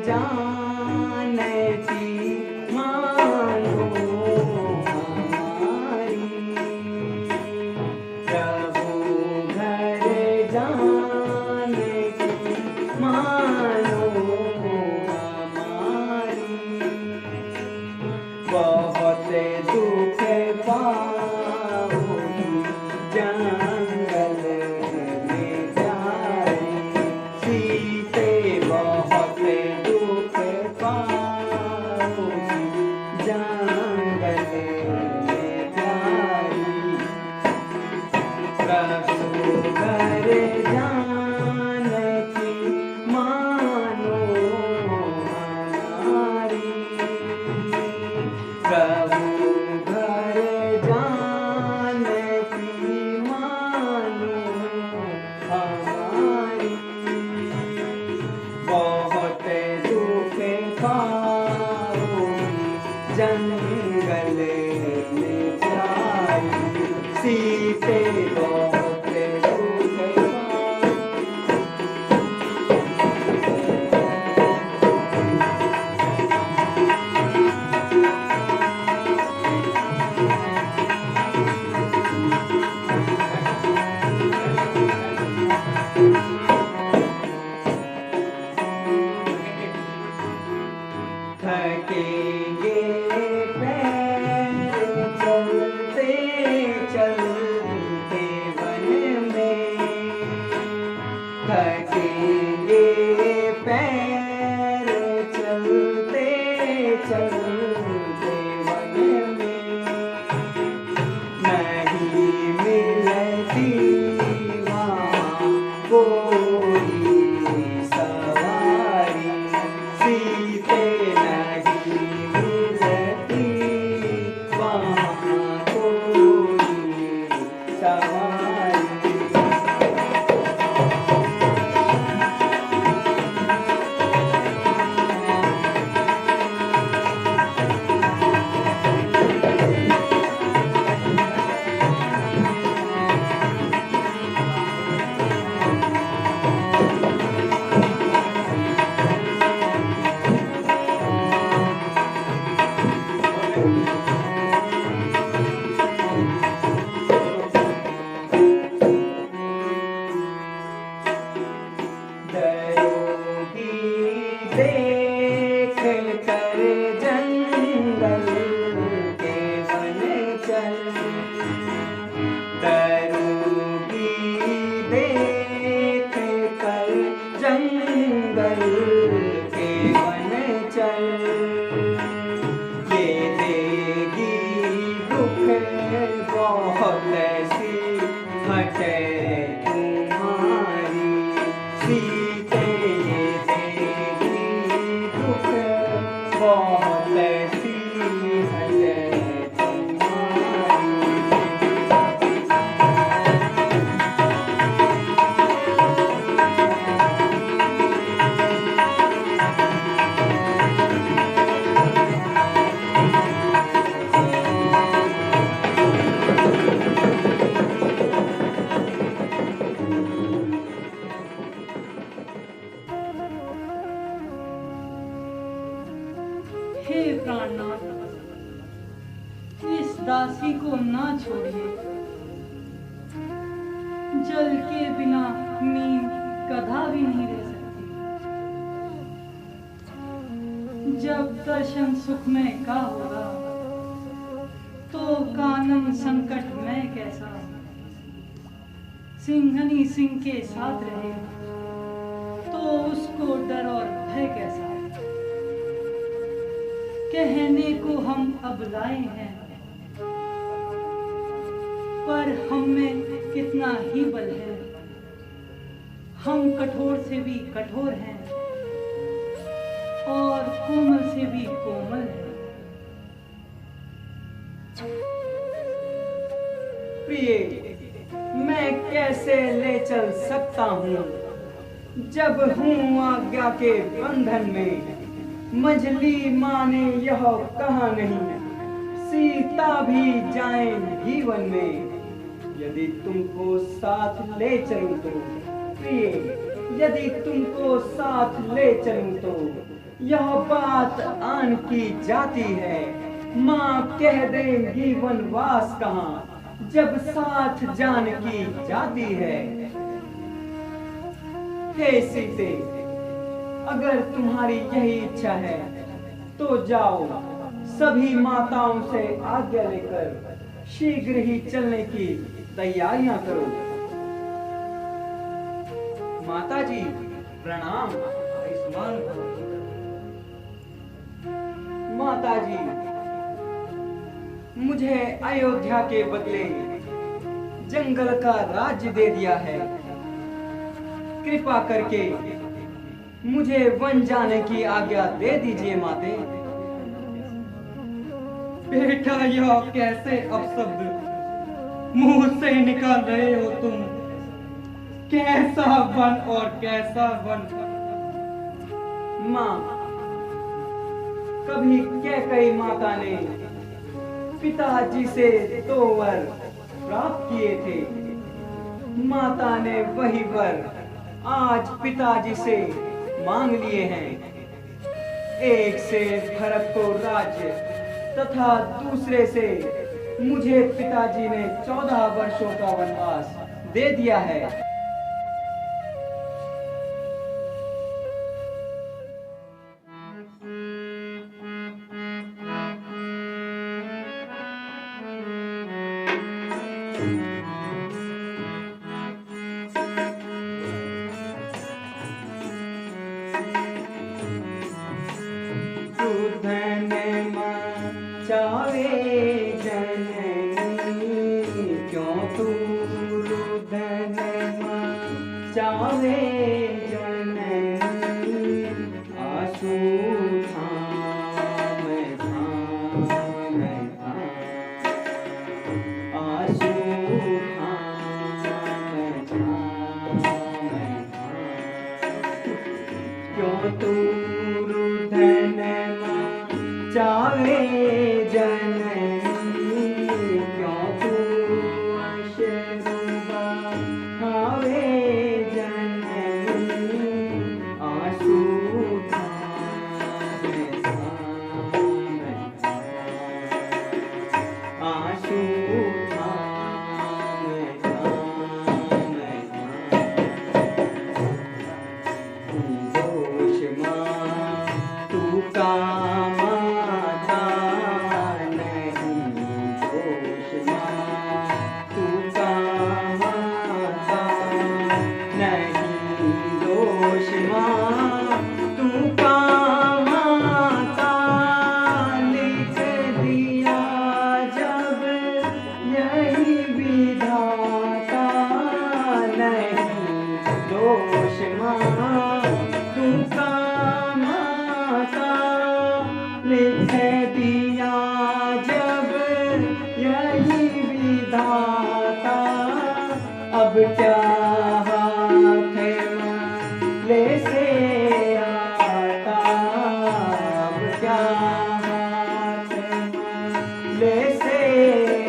जाने की मानो हमारी, प्रभु घर जाने की मानो हमारी। बहुत दुख पाओगी जंगल में जाई, सीते बहुत दुख पाओगी जंगल में जाई। प्रभु घर जाने की मानो हमारी, प्रभु घर जाने की मानो है तुम्हारी सीते ये तेरी दुख बहुत ऐसी है तुम्हारी। हे प्राणनाथ, इस दासी को ना छोड़िए। जल के बिना नीम गधा भी नहीं रह सकती। जब दर्शन सुखमय का होगा तो कानन संकट में कैसा। सिंहनी सिंह के साथ रहे तो उसको डर और भय कैसा। कहने को हम अब लाए हैं, पर हम में कितना ही बल है। हम कठोर से भी कठोर हैं और कोमल से भी कोमल हैं। प्रिय, मैं कैसे ले चल सकता हूँ जब हूँ आज्ञा के बंधन में। मजली माँ ने यह कहा नहीं, सीता भी जाए जीवन में। यदि तुमको साथ ले चलूं तो प्रिय, यदि तुमको साथ ले चलूं तो यह बात आन की जाती है। माँ कह देंगी वनवास कहाँ जब साथ जान की जाती है। हे सीते, अगर तुम्हारी यही इच्छा है तो जाओ, सभी माताओं से आज्ञा लेकर शीघ्र ही चलने की तैयारियां करो। माता जी प्रणाम। आयुष्मान भव। माता जी, मुझे अयोध्या के बदले जंगल का राज्य दे दिया है। कृपा करके मुझे वन जाने की आज्ञा दे दीजिए माते। बेटा, यह कैसे अपशब्द मुंह से निकाल रहे हो तुम? कैसा वन और कैसा वन? माँ, कभी कैकई माता ने पिताजी से 2 वर प्राप्त किए थे। माता ने वही वर आज पिताजी से मांग लिए हैं। एक से भरत को राज्य तथा दूसरे से मुझे पिताजी ने 14 वर्षों का वनवास दे दिया है। चावे जननी क्यों तू रुदन चावे जननी आंसू थाम थाम आंसू थाम थाम क्यों तू रुदन चावे जननी नहीं दोष माँ तू काम का लिख दिया जब यही विधाता अब क्या हाथ ले से आता अब क्या हाथ ले से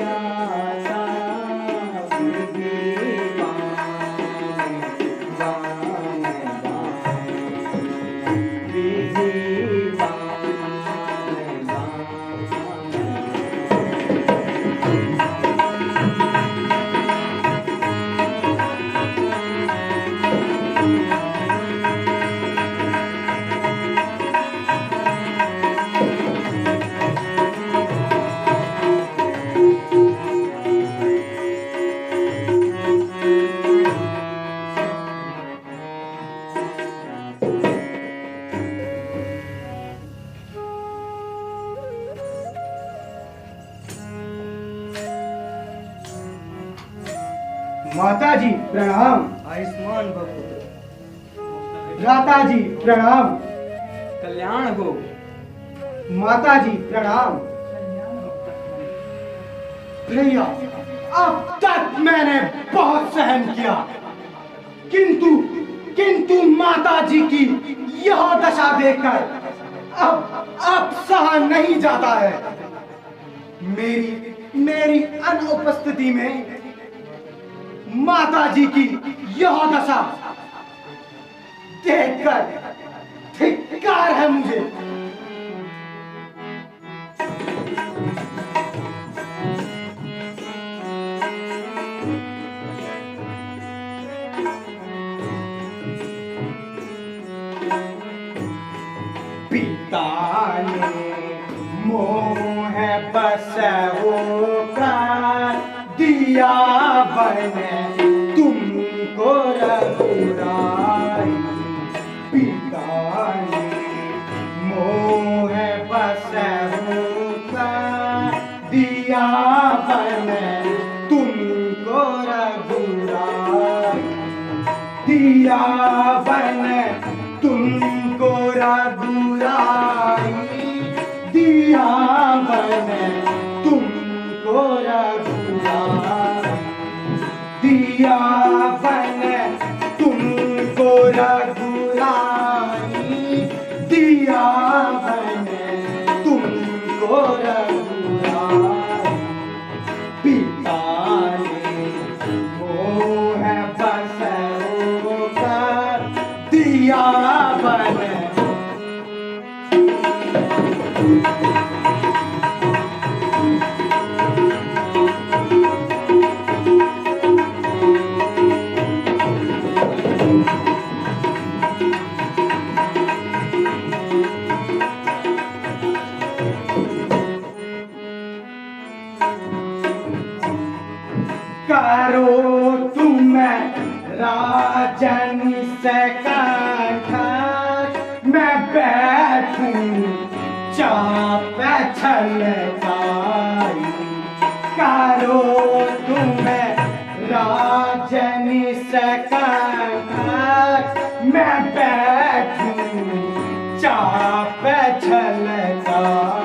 आता माता जी प्रणाम। आयुष्मान भव भ्राता जी प्रणाम। कल्याण हो माता जी प्रणाम। भैया अब तक मैंने बहुत सहन किया, किंतु माता जी की यह दशा देखकर अब सहा नहीं जाता है। मेरी अनुपस्थिति में माता जी की यह दशा देखकर धिक्कार है मुझे। पिता ने मोह बसवो का दिया बने तुमको रघुराई। पिता ने मोह बसवो का दिया बने तुमको रघुराई। दिया बने तुमको रघुराई। दिया बने तुमको रघुराई। दिया बने तुमको रघुराई। दिया बने तुमको रघुराई। पिता ने मोह बसवो कर दिया बने। करो तुम राजन से कंठा, मैं बैठूं चाप छलकाई। करो तुम राजन से कंठा, मैं बैठूं चाप छलकाई।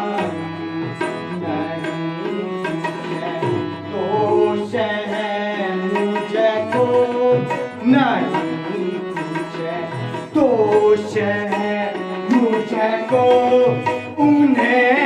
नहीं कुछ दोष है मुझको, उन्हें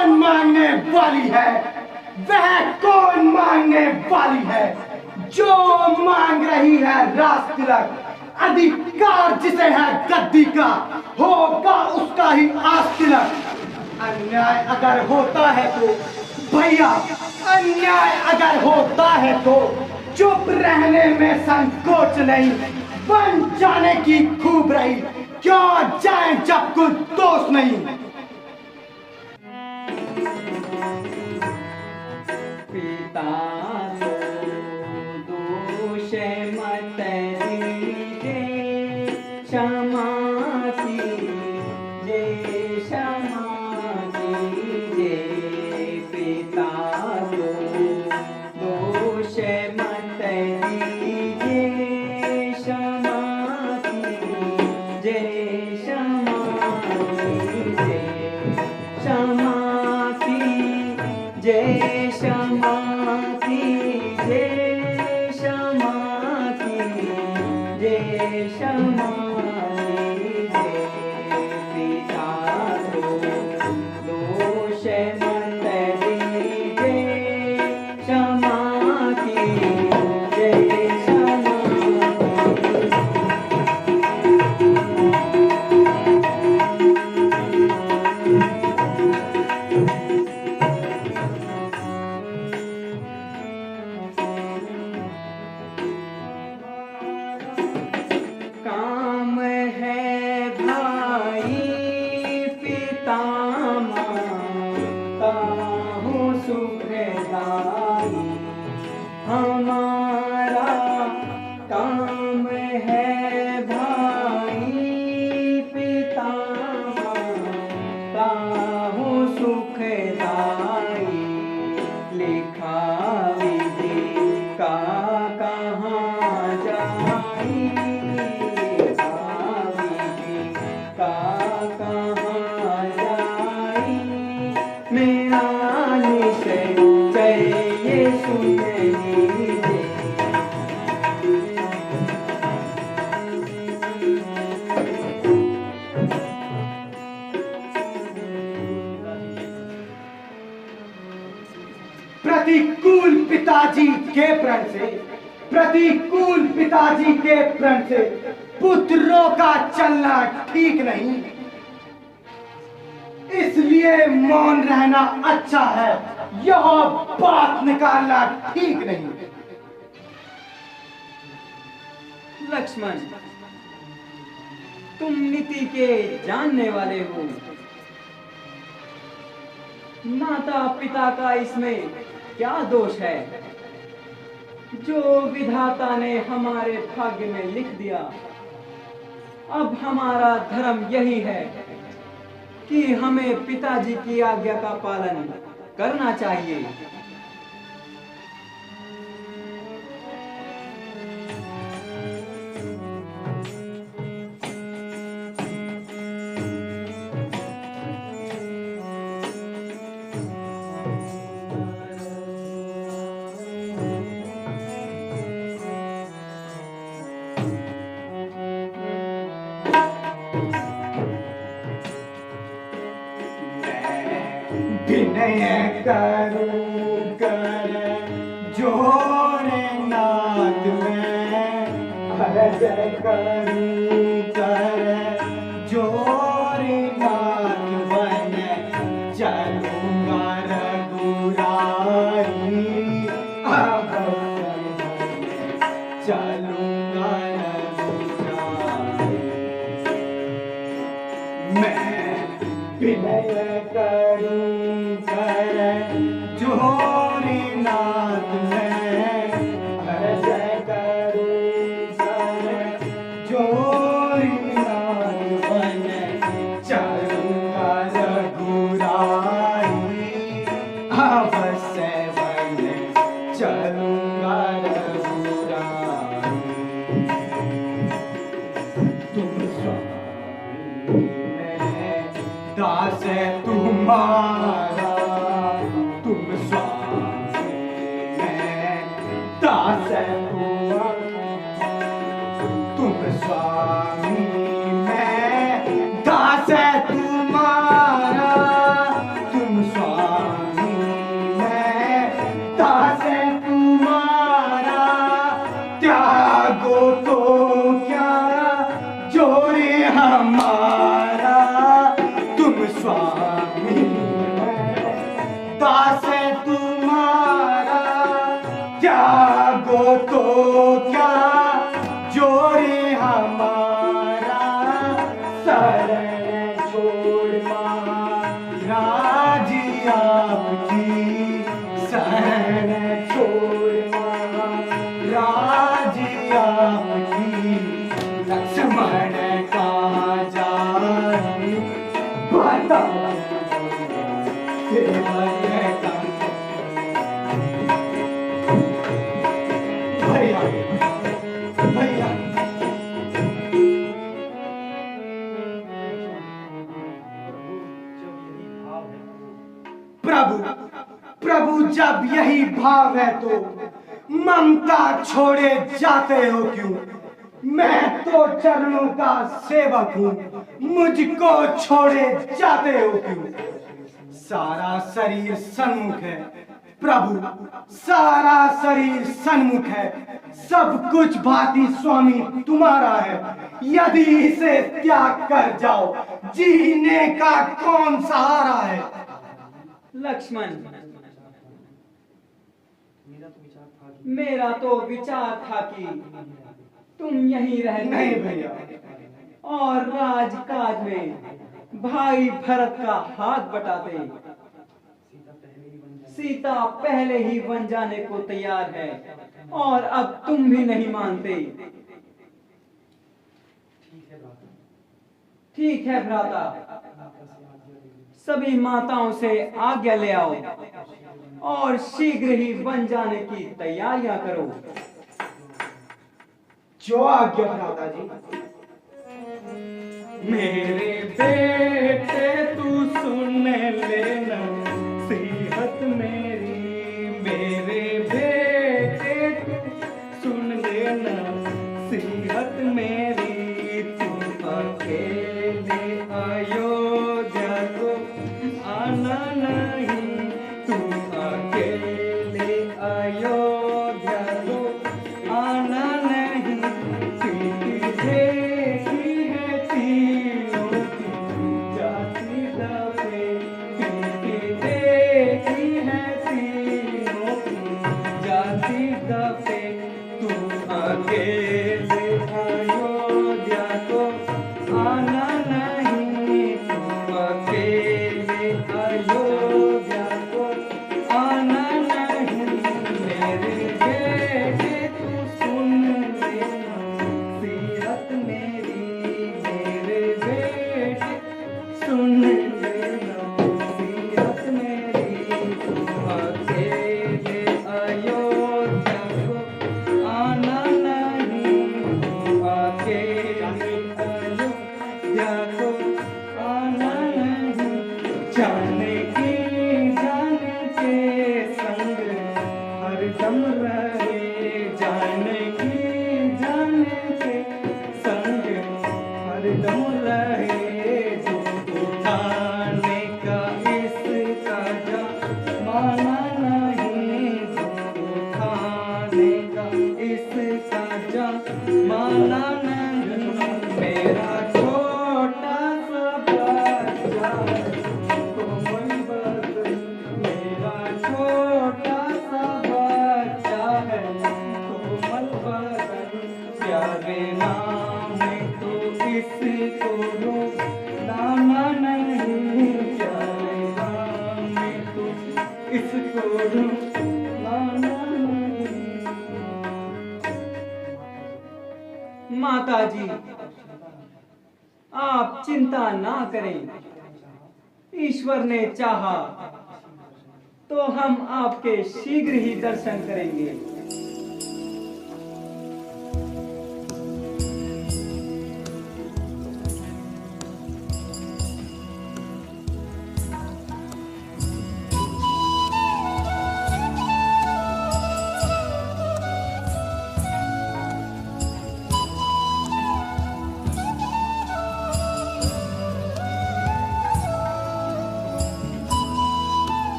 स्वर्ग वाली है। वह कौन मांगने वाली है? जो मांग रही है राज तिलक, अधिकार जिसे है गद्दी का, होगा उसका ही आज तिलक। अन्याय अगर होता है तो भैया, अन्याय अगर होता है तो चुप रहने में संकोच नहीं, बन जाने की खूब रही। क्यों जाए जब कुछ दोष नहीं। पिता तो दोष मत दीजिए, क्षमा कीजिए, क्षमा कीजिए। पिता तो दोष मत दीजिए, क्षमा कीजिए, क्षमा कीजिए, क्षमा कीजिए, क्षमा कीजिए, क्षमा कीजिए, क्षमा कीजिए। पिता को दोष मत दीजिए, क्षमा कीजिए, क्षमा काम है भाई पिता माता हूँ सुखदाई। हमारा काम है भाई पिता माता हूँ सुखदाई। लिखा विधि का कहाँ जाई, कहाँ जाई। मेरा निश्चय चाहिए सुन लीजिए। प्रतिकूल पिताजी के प्रण से, प्रतिकूल पिताजी के प्रण से पुत्रों का चलना ठीक नहीं, इसलिए मौन रहना अच्छा है। यह बात निकालना ठीक नहीं। लक्ष्मण, तुम नीति के जानने वाले हो। माता पिता का इसमें क्या दोष है? जो विधाता ने हमारे भाग्य में लिख दिया, अब हमारा धर्म यही है कि हमें पिताजी की आज्ञा का पालन करना चाहिए। विनय करूं कर जोड़े नाथ में, खरज करूं कर जोड़े नाथ बन, चलूंगा रघुराई। अब चलूंगा रघुराई। मैं विनय करूं कर जोरे नाथ में, खरज करूं कर जोरे नाथ बन, चलूंगा रघुराई। अवश्य बन चलूंगा रघुराई। तुम स्वामी दास तुम्हारा, तुम स्वामी मैं दास तुम्हारा, तुम स्वामी मैं दास तुम्हारा, तुम स्वामी मैं दास तुम्हारा। त्यागो तो क्या जोरे हमारा, तुम स्वामी मैं सेवा यह काम है। भैया भैया प्रभु प्रभु जब यही भाव है तो ममता छोड़े जाते हो क्यों? मैं तो चरणों का सेवक हूँ, मुझको छोड़े जाते हो क्यों? सारा शरीर सन्मुख है प्रभु, सारा शरीर सन्मुख है, सब कुछ भांति स्वामी तुम्हारा है। यदि इसे त्याग कर जाओ, जीने का कौन सहारा है? लक्ष्मण, मेरा तो विचार था कि तुम यहीं रहते नहीं भैया, और राजकाज में भाई भरत का हाथ बटाते। सीता पहले ही बन जाने को तैयार है और अब तुम भी नहीं मानते। ठीक है भ्राता, सभी माताओं से आज्ञा ले आओ और शीघ्र ही बन जाने की तैयारियां करो। जो आज्ञा भ्राता जी। मेरे बेटे तू सुन लेना सीहत मेरी, मेरे बेटे तू सुन लेना सीहत मेरी। तू अकेले अयोध्या को आना नहीं, तू अकेले अयोध्या को आना नहीं। सीधी देखी है तीनों की जाति दबे, सीधी देखी है तीनों की जाति दबे। तू अकेले अयोध्या को आना नहीं, तू अकेले अयोध्या को आना नहीं। मेरे बेटे तू सुन लेना सीरत मेरी, मेरे बेटे सुन लेना सीरत मेरी। तू अकेले अयोध्या को आना नहीं, तू अकेले अयोध्या को आना नहीं। जाने की जान के संग हरदम रहे, जाने की जान के संग हरदम रहे। जो उठाने का इसका जमाना नहीं, जो उठाने का इसका जमाना नहीं। मेरा छोटा सा बच्चा कोमल बदन, मेरा छोटा सा बच्चा है कोमल बदन। प्यारे नाम तो इसको लाना नहीं, प्यारे नाम तो इसको लाना नहीं। माता जी, आप चिंता ना करें। ईश्वर ने चाहा तो हम आपके शीघ्र ही दर्शन करेंगे।